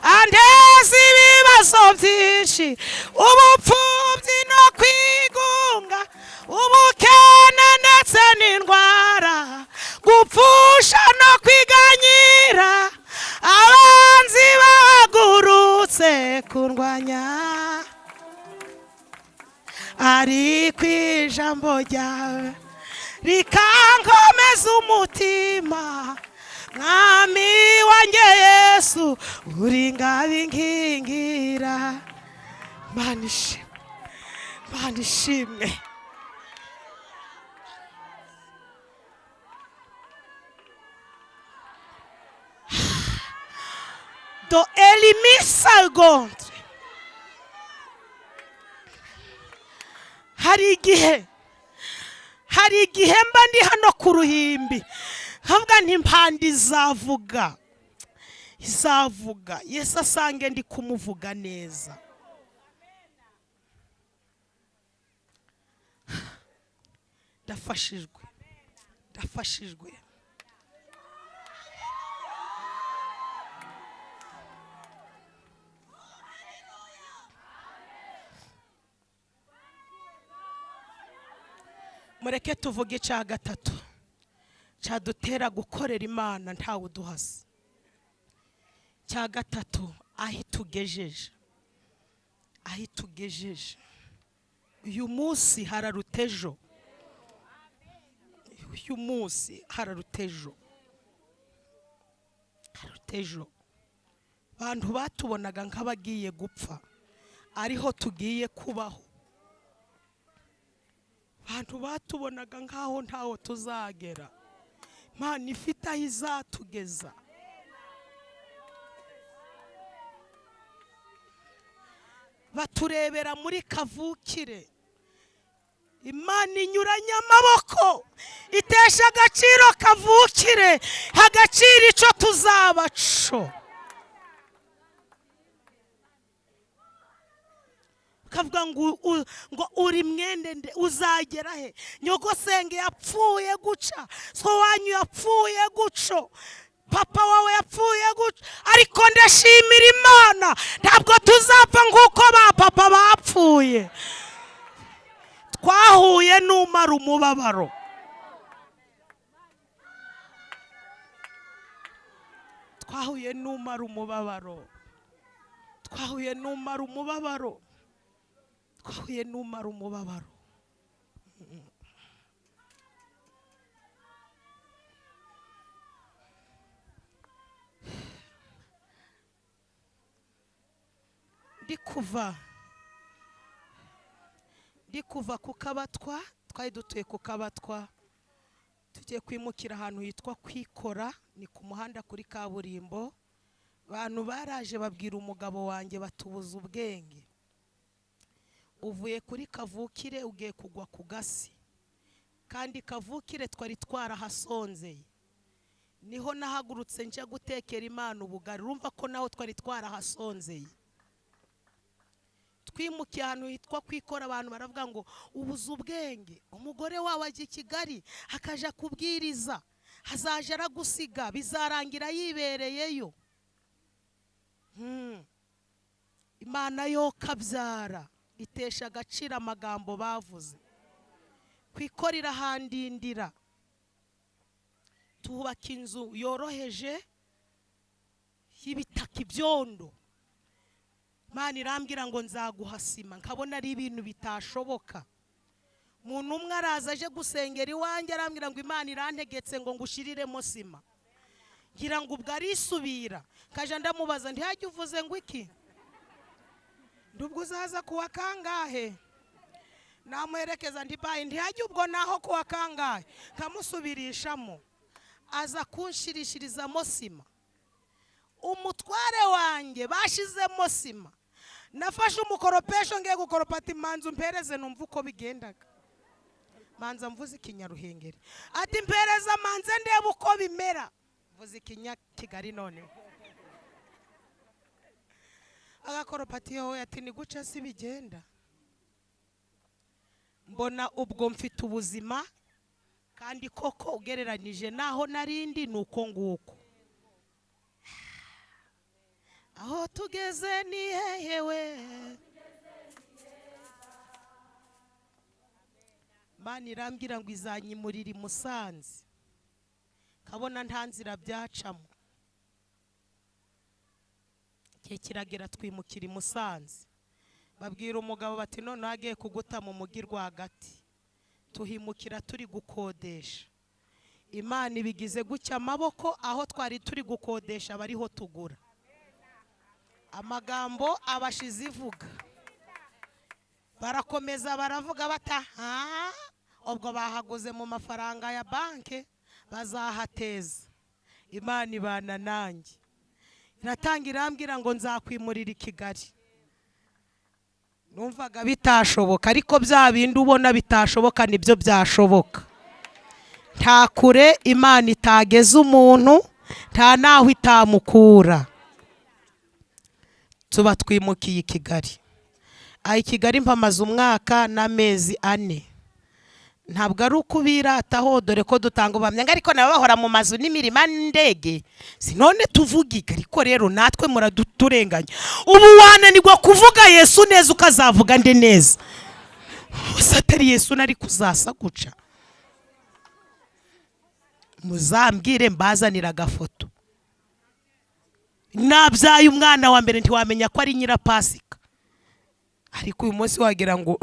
andeza ibibazo byinshi, ubupfubyi no kwigunga, ubukene ndetse n'indwara, gupfusha no kwiganyira, abanzi bahagurutse kundwanya, ariko ijambo ryawe rikankomeza umutima, mwami wanjye Yesu uri ngabinkingira. Mana ishimwe do elimisa gontre. Hari igihe mba ndi hano ku ruhimbi havuga nti impanda izavuga Yesu asange ndi kumuvuga neza. Ndafashijwe mureke tuvuge icya gatatu cyadutera gukorera Imana ntawe uduhase. Cya gatatu aho itugejeje uyu munsi hararutejo. Abantu batubonaga nk'abagiye gupfa ariho tugiye kubaho. Abantu batubonaga nk'aho ntaho tuzagera. Imana ifite aho izatugeza. Baturebera muri kavukire. Imana inyuranya amaboko itesha agaciro kavukire, agaciro icyo tuzabaco. Kavuga ngo uri mwende uzagera he? Nyogosenge yapfuye guca, so wanyu yapfuye guco, papa wawe yapfuye guca, ariko ndashimira Imana ntabwo tuzapfa nk'uko ba papa bapfuye. Twahuye n'umara umubabaro. Twahuye n'umara umubabaro. Ndi kuva ku Kabatwa, twari dutuye ku Kabatwa, tugiye kwimukira ahantu hitwa Kwikora, ni ku muhanda kuri kaburimbo. Abantu baraje babwira umugabo wanjye batubuza ubwenge. Uvuye kuri kavukire ugiye kugwa ku gasi, kandi kavukire twari twarahasonzeye. Niho nahagurutse nje gutekera Imana ubugari, urumva ko naho twari twarahasonzeye. Twimukiye ahantu hitwa Kwikora, abantu baravuga ngo ubuze ubwenge, umugore wawe ajya i Kigali akaja kubwiriza, hazaje aragusiga, bizarangira yibereyeyo. Imana yo kabyara itesha agaciro amagambo bavuze. Kwikora irahandindira, tuhubaka inzu yoroheje y'ibitaka ibyondo. Imana irambwira ngo nzaguhasima, nkabona ari ibintu bitashoboka. Umuntu umwe araza aje gusengera iwanjye arambwira ngo Imana irantegetse ngo ngushiriremo sima. Ngira ngo ubwo arisubira, kaje ndamubaza nti hajye uvuze ngo iki? Ndubwo uzaza kuwa kangahe? Namuherekeza ndi bayi nti hajye ubwo naho kuwa kangahe? Kamusubirishamo, aza kunshirishirizamo sima. Umutware wanjye bashizemo sima. Nafashe umukoropesho ngiye gukoropata imanzu mpereze numva uko bigendaga. Manza mvuze ikinyaruhengeri. Ati mpereza manze ndebe uko bimera. Mvuze ikinya Kigali none. Agakoropati yowe ati ni guca si bigenda. Mbona ubwo mfite ubuzima, kandi koko ugereranije naho narindi nuko nguko. Aho tugeze ni hehewe. Imana irambwira ngo izanyimurira i Musanze, kabona nta nzira byacamo. Igihe kiragera twimukira i Musanze, babwira umugabo bati none agiye kuguta mu mugi rwagati. Tuhimukira turi gukodesha. Imana ibigize gucya amaboko, aho twari turi gukodesha bariho tugura. Amagambo abashize ivuga, barakomeza baravuga bata ubwo bahaguze mu mafaranga ya banke bazahateza. Imana ibana nanjye iratangira ambwira ngo nzakwimurira i Kigali. Numvaga bitashoboka, ariko bya bindi ubona bitashoboka nibyo byashoboka. Nta kure Imana itageze umuntu, nta naho itamukura. Tuba twimukiye i Kigali. I Kigali mpamaze umwaka n'amezi 4. Ntabwo ari ukubirataho, dore ko dutanga ubamya ariko nabo bahora mu mazu n'imirima ndege. Sinone tuvugiga, ariko rero natwe muraduturenganya. Ubu wananirwa kuvuga Yesu neza ukazavuga nde neza. Satari Yesu nari kuzasa guca. Muzambwire mbazanira agafoto. Nabyaye umwana wa mbere ntiwamenya ko ari NYIRAPASIKA. Ariko uyu munsi wagira ngo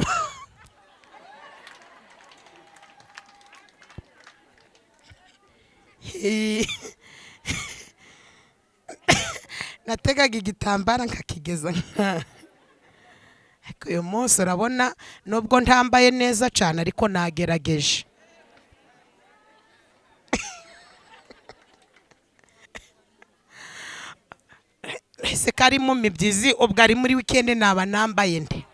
nategaga igitambara nkakigeza. Ariko uyu munsi urabona nubwo ntambaye neza cyane ariko nagerageje. Ese kari mu mibyizi ubwo ari muri weekend naba nambaye nde?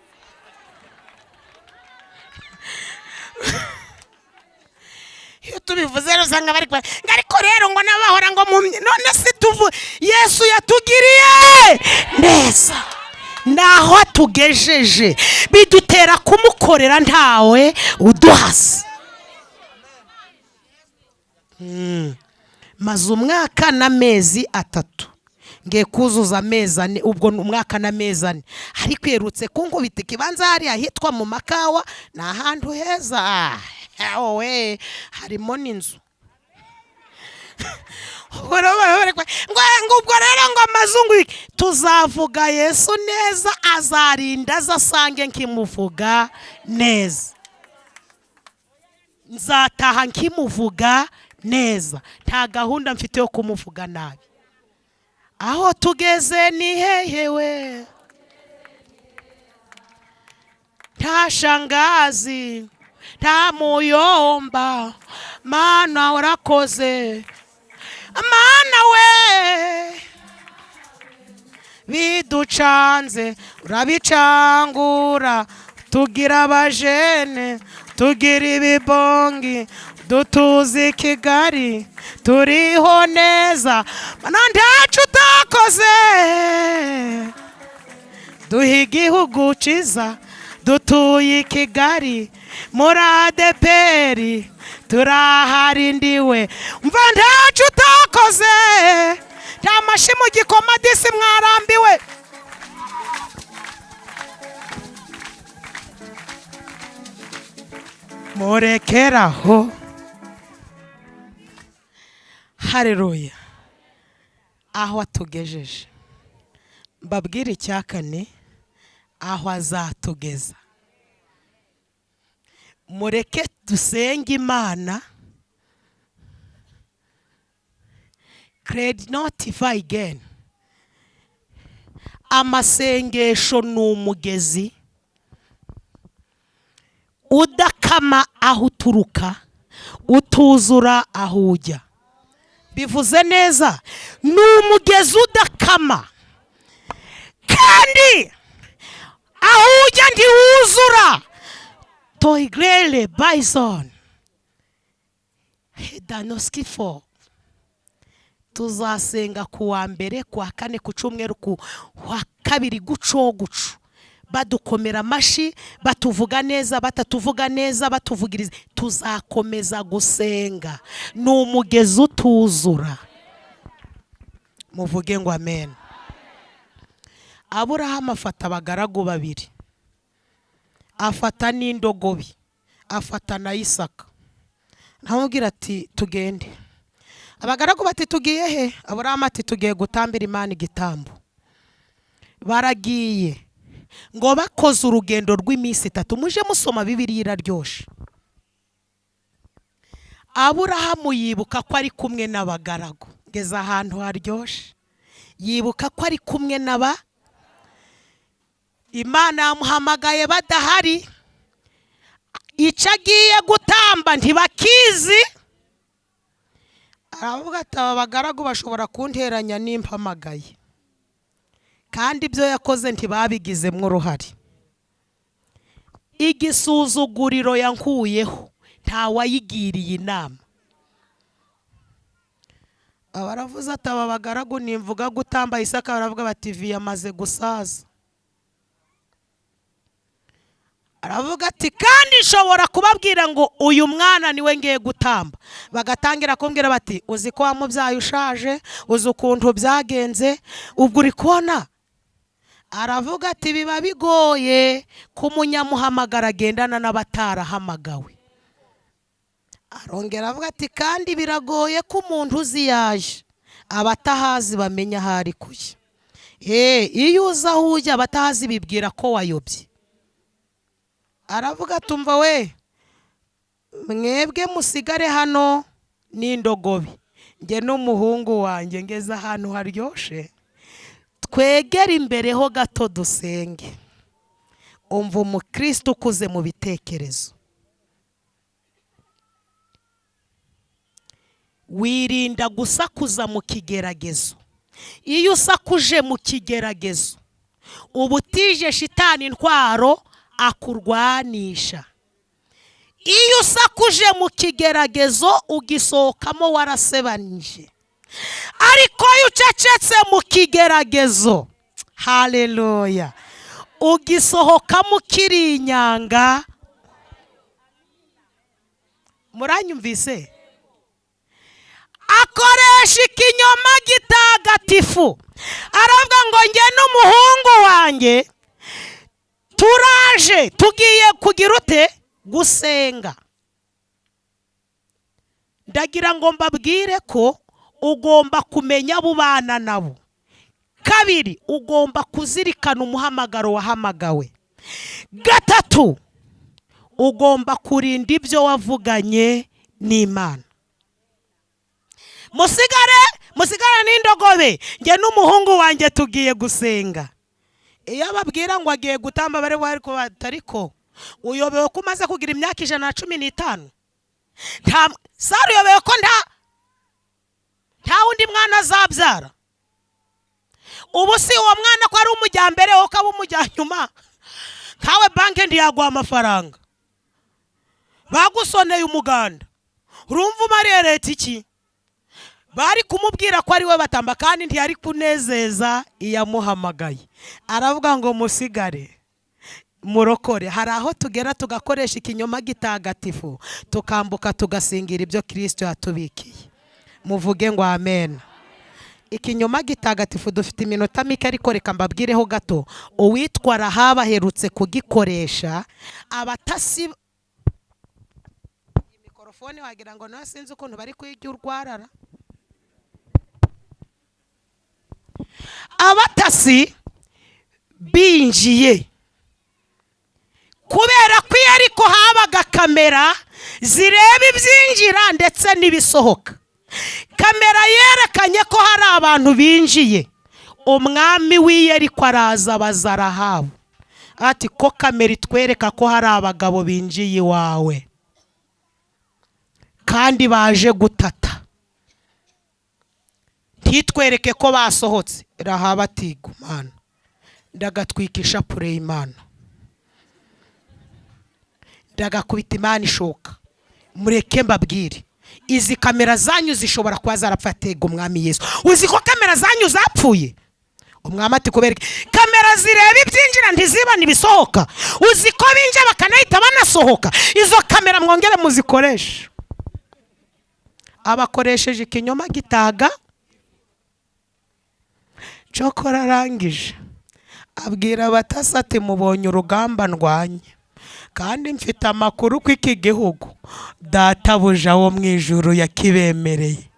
Iyo tubivuze rero usanga bari ariko rero ngo nabahora ngo none si tuvu Yesu yatugiriye neza. Naho atugejeje bidutera kumukorera ntawe uduhase. Maze umwaka n'amezi 3. Ngiye kuzuza amezi 4, ubwo umwaka n'amezi 4. Ariko yerutse kunkubita ikibanza hari ahitwa mu Makawa, na ahantu heza. Wowe harimo n'inzu. Ubwo rero ngo amazungu tuzavuga Yesu neza, azarinda azasange nkimuvuga neza. Nzataha nkimuvuga neza, nta gahunda mfite yo kumuvuga nabi. Aho tugeze ni hehewe, nta shangazi, nta muyomba. Mana warakoze, Mana we, biducanze urabicangura. Tugira abajene, tugira ibibongi, dutuzi Kigali, turiho neza. Mana ntacu utakoze, duha igihugu ciza, dutuye Kigali muri ADEPR turaharindiwe. Mva ntacu utakoze, nta mashimu gikoma disi mwarambiwe. Murekeraho. Haleluya. Aho atugejeje mbabwira icyakane, aho azatugeza. Mureke dusenge Imana. Cred notify again. Amasengesho n'umugezi udakama aho uturuka, utuzura aho ujya. Bivuze neza, n'umugezi udakama kandi aho ujya ntiwuzura. Toigrele bison hedanoskifo. Tuzasenga kuwa mbere, kuwa kane, ku cyumweru, kuwa kabiri, guco. Badukomera amashi, batuvuga neza, batatuvuga neza, batuvugiriza. Tuzakomeza gusenga. N'umugezi utuzura. Muvuge ngo amen. Aburahamu afata abagaragu 2. Afata n'indogobi, afata na Isaka. Ntamubwira ati tugende. Abagaragu bati tugiye he? Aburahamu ati tugiye gutambira Imana igitambo. Baragiye. Ngo bakoze urugendo rw'iminsi 3. Muje musoma Bibiliya iraryoshe. Aburahamu yibuka ko ari kumwe n'abagaragu. Ngeze ahantu haryoshe. Yibuka ko ari kumwe n'aba. Imana yamuhamagaye badahari. Icyo agiye gutamba ntibakizi. Aravuga ati aba bagaragu bashobora kunteranya n'impamagaye. kandi ibyo yakoze ntibabigizemo uruhare. Igisuzuguriro yankuyeho ntawayigiriye inama. Abaravuze ati aba bagaragu nimvuga gutamba Isaka baravuga bati yamaze gusaza. Aravuga ati kandi nshobora kubabwira ngo uyu mwana niwe ngiye gutamba. Bagatangira kumbwira bati uzi ko wamubyaye ushaje, uzi ukuntu byagenze, ubwo uri kubona. Aravuga ati biba bigoye ko umunyamuhamagara agendana n'abatarahamagawe. Arongera avuga ati kandi biragoye ko umuntu uzi yaje abatahazi bamenya aho ari kujya. Iyo uza aho ujya abatahazi bibwira ko wayobye. Aravuga tumva we mwebwe musigare hano n'indogobe, nge n'umuhungu wanjye ngeze ahantu haryoshe, twegere imbere ho gato dusenge. Umva umukristo ukuze mu bitekerezo. Wirinda gusakuza mu kigeragezo. Iyo usakuje mu kigeragezo uba utije shitani intwaro akurwanisha. Iyo usakuje mu kigeragezo ugisohokamo warasebanije. Ariko iyo ucecetse mu kigeragezo, haleluya, ugisohokamo ukiri inyanga. Muranyumvise? Akoresha ikinyoma gitagatifu. Aravuga ngo nge n'umuhungu wanjye turaje tugiye kugira ute gusenga. Ndagira ngo mbabwire ko ugomba kumenya abo bana nabo. Kabiri, ugomba kuzirikana umuhamagaro wahamagawe. Gatatu, ugomba kurinda ibyo wavuganye n'Imana. Musigare n'indogobe, nge n'umuhungu wanjye tugiye gusenga. Iyo ababwira ngo agiye gutamba bare wari ko batariko uyobewe ko umaze kugira imyaka 115. Sara uyobewe ko nta wundi mwana azabyara. Ubu si uwo mwana ko ari umujyambere wo kaba umujyanyuma. Kawe banke ndiyaguha amafaranga. Bagusoneye umuganda. Urumva umarereta iki? Bari kumubwira ko ari we batamba kandi ntiyari kunezeza iyamuhamagaye. Aravuga ngo musigare murokore. Hari aho tugera tugakoresha ikinyoma gitagatifu tukambuka tugasingira ibyo Kristo yatubikiye. Muvuge ngo amen. Ikinyoma gitagatifu dufite iminota mike ariko reka mbabwireho gato. Uwitwa Rahaba aherutse kugikoresha. Abatasi mikrofone wagira ngo no sinzi ukuntu bari kwijya urwarara. Abatasi binjiye kubera ko ariko habaga kamera zireba ibyinjira ndetse n'ibisohoka. Kamera yerekanye ko hari abantu binjiye. Umwami w'Iyeriko araza abaza Rahabu ati ko kamera itwereka ko hari abagabo binjiye iwawe kandi baje gutata, ntitwereke ko basohotse. Rahabu ati Imana ndagatwikisha pure Imana, ndagakubita Imana ishoka. Mureke mbabwire izi kamera zanyu zishobora kuba zarapfatega umwami Yesu. Uzi ko kamera zanyu zapfuye? Umwami ati kubereke kamera zireba ibyinjira ntizibana ibisohoka. Uzi ko binje bakanahita banasohoka. Izo kamera mwongere muzikoresha. Abakoresheje ikinyoma gitaga Cokora arangije abwira abatasi ati mubonye urugamba ndwanye kandi mfite amakuru ko iki gihugu databuja wo mu ijuru yakibemereye.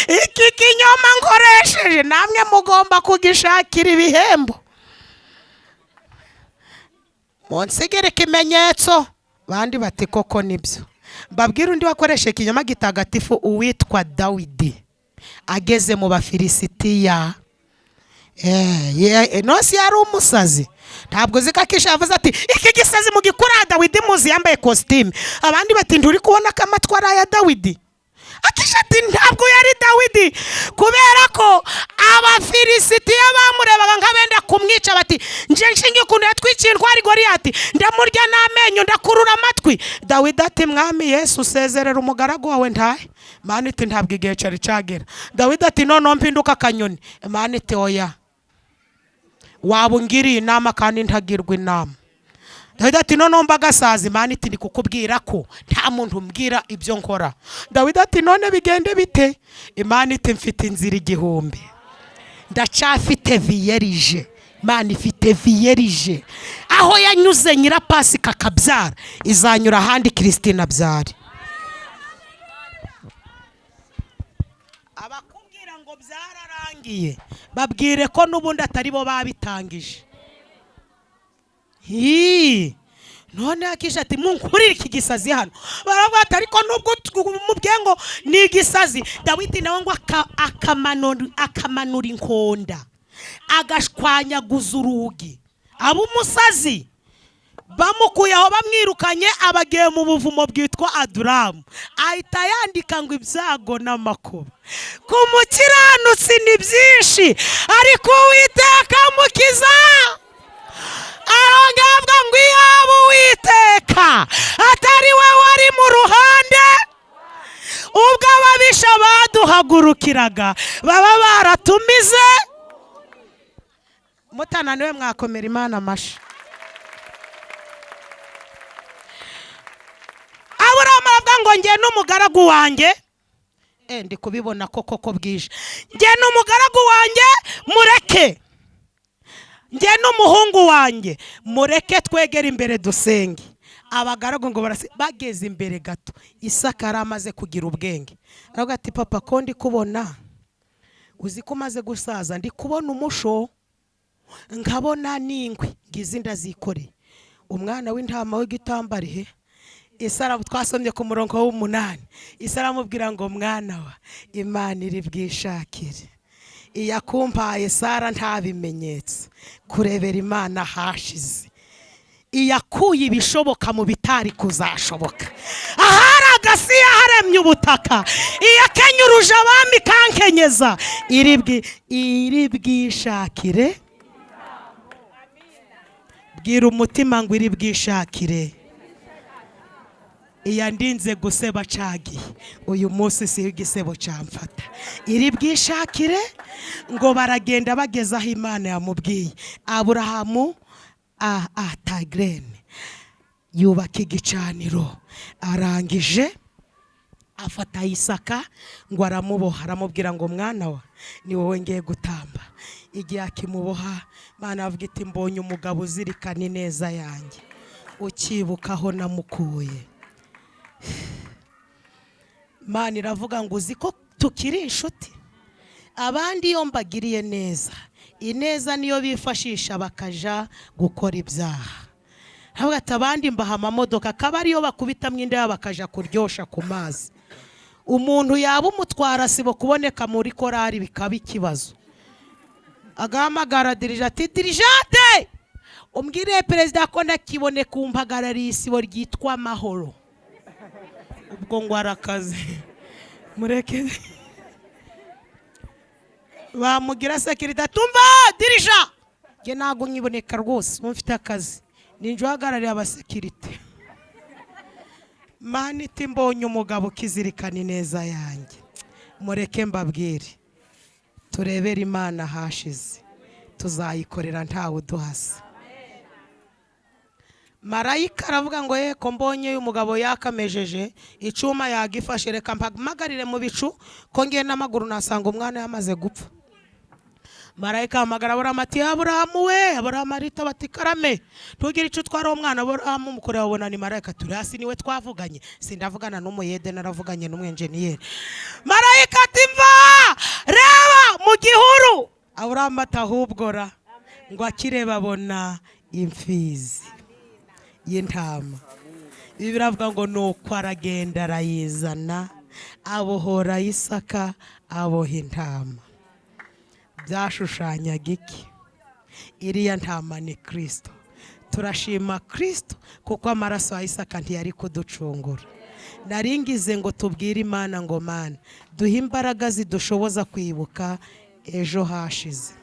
Iki kinyoma nkoresheje namwe mugomba kugishakira ibihembo. Monsigere ikimenyetso. Bandi bati koko nibyo. Mbabwira undi wakoresha ikinyoma gitagatifu uwitwa Dawidi ageze mu Bafilisitiya. Nosi yari umusazi. Ntabwo zikakisha yavuze ati iki gisazi mugikura Dawidi muzi yambaye costume. Abandi bati nduri kubona ko amatwara ya Dawidi. akisha ati ntabwo yari Dawidi, kubera ko abafilisitiya bamurebaga nk'abenda kumwica, bati nje nshinge ukuntu yatwikiye intwari Goliyati, ndamurya n'amenyo ndakurura amatwi. Dawidi ati mwami Yesu sezerera umugaragu wawe ntahe. Imana iti ntabwo igihe cyari cyagera. Dawidi ati noneho mpinduka akanyoni. Imana iti oya, waba ungiriye inama kandi ntagirwa inama. Dawidi ati noneho mbagasaza. Imana iti ndi kukubwira ko nta muntu umbwira ibyo nkora. Dawidi ati none bigende bite? Imana iti mfite inzira igihumbi, ndacyafite viyerije. Imana ifite viyerije, aho yanyuze Nyirapasika akabyara izanyura ahandi Kristina abyare. Abakubwira ngo byararangiye babwire ko n'ubundi atari bo babitangije. None akisha ati munkurire iki gisazi hano. Baravuga ati ariko nubwo mubwiye ngo ni igisazi. Dawidi nawe ngo akamanura inkonda agashwanyaguza urugi. Ab'umusazi bamukuye aho bamwirukanye abagiye mu buvumo bwitwa Adulamu, ahita yandika ngo ibyago n'amakuba ku mukiranutsi ni byinshi, ariko Uwiteka mukiza. Arongera ngo iyaba Uwiteka atari we wari mu ruhande, ubwo ababisha baduhagurukiraga baba baratumize. Mutananiwe mwakomera Imana amashi. Aburahamu aravuga ngo njye n'umugaragu wanjye, ndi kubibona koko bwije, njye n'umugaragu wanjye mureke, njye n'umuhungu wanjye mureke twegere imbere dusenge. Abagaragu ngo bageze imbere gato, Isaka aramaze kugira ubwenge. Aravuga ati papa ko ndi kubona uzi ko umaze gusaza, ndi kubona umusho nkabona n'ingwe ngizi ndazikoreye. Umwana w'intama w'igitambare he Isara twasomye ku murongo w'8. Isara amubwira ngo mwana wa Imana iri bwishakire, iyakumpaye Sara nta bimenyetso, kurebera Imana hashize, iyakuye ibishoboka mu bitari kuzashoboka, ahari agasi yaharemye ubutaka, iyakenyuruje abami kankenyeza, iri bwishakire. Bwira umutima ngo iri bwishakire. Iyandinze guseba cagiye, uyu munsi si igisebo camfata. Iri bwishakire. Ngo baragenda bageza aho Imana yamubwiye. Aburahamu atagrene yubaka igicaniro, arangije afata Isaka ngo aramuboha. Aramubwira ngo mwana wa ni wowe ngiye gutamba. Igihe akimuboha, Imana avuga iti mbonye umugabo uzirikana ineza yanjye, ukibuka aho namukuye. Imana iravuga ngo uzi ko tukiri inshuti, abandi iyo mbagiriye neza, ineza niyo bifashisha bakaja gukora ibyaha. Havuga ati abandi mbaha amamodoka, akaba ariyo bakubitamwo inda bakaja kuryosha ku mazi. Umuntu yaba umutwara sibo kuboneka muri korari bikaba ikibazo. Agahamagara dirija ati dirijante umbwire perezida ko ndakibone kumpagarariye isibo ryitwa Mahoro. Ubwo ngo arakaze mureke bamugira sekirite, tumva dirija nge nago nyiboneka rwose mufite akazi, ninje uhagarariye abasekirite. Mana iti mbonye umugabo ukizirikana ineza yanjye, mureke mbabwire turebera Imana hashize, tuzayikorera ntawe uduhase. Marayika aravuga ngo ko mbonye umugabo yakamejeje icuma yagifashe, reka mpamagarire mu bicu ko ngiye n'amaguru nasanga umwana yamaze gupfa. Marayika amagara Aburahamu ati Aburahamu we. Aburahamu arita bati karame ntugire icyo twara umwana. Aburahamu mukore wabona ni marayika, turi hasi niwe twavuganye, sindavugana n'umuyede naravuganye n'umwenjeniyeri. Marayika ati mva reba mu gihuru. Aburahamu atahubwora ngo akireba abona imfizi y'intama. Ibi biravuga ngo nuko aragenda arayizana, abohora Isaka aboha intama. Byashushanyaga iki? Iriya ntama ni Kristo. Turashima Kristo kuko amaraso ya Isaka ntiyari kuducungura. naringize ngo tubwire Imana ngo Mana duhe imbaraga zidushoboza kwibuka ejo hashize,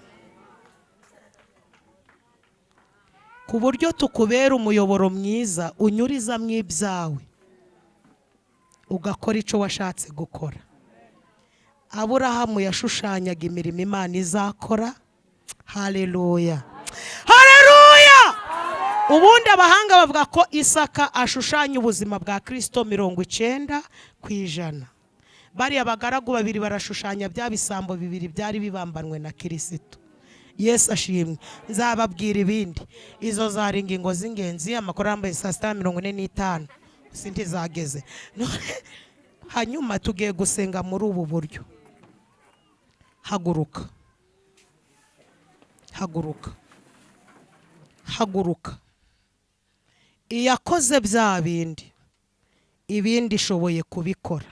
ku buryo tukubera umuyoboro mwiza unyurizamo ibyawe ugakora icyo washatse gukora. Aburahamu yashushanyaga imirimo Imana izakora. Haleluya, haleluya. Ubundi abahanga bavuga ko Isaka ashushanya ubuzima bwa Kristo 90%. Bariya abagaragu babiri barashushanya bya bisambo bibiri byari bibambanwe na Kristo. Yesu ashimwe. Nzababwira ibindi, izo zari ingingo z'ingenzi. Amakuru yambaye 45 sindi zageze. Hanyuma tugiye gusenga muri ubu buryo. Haguruka, haguruka, haguruka. Iyakoze bya bindi, ibindi ishoboye kubikora.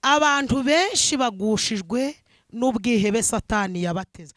Abantu benshi bagushijwe n'ubwihebe Satani yabateze.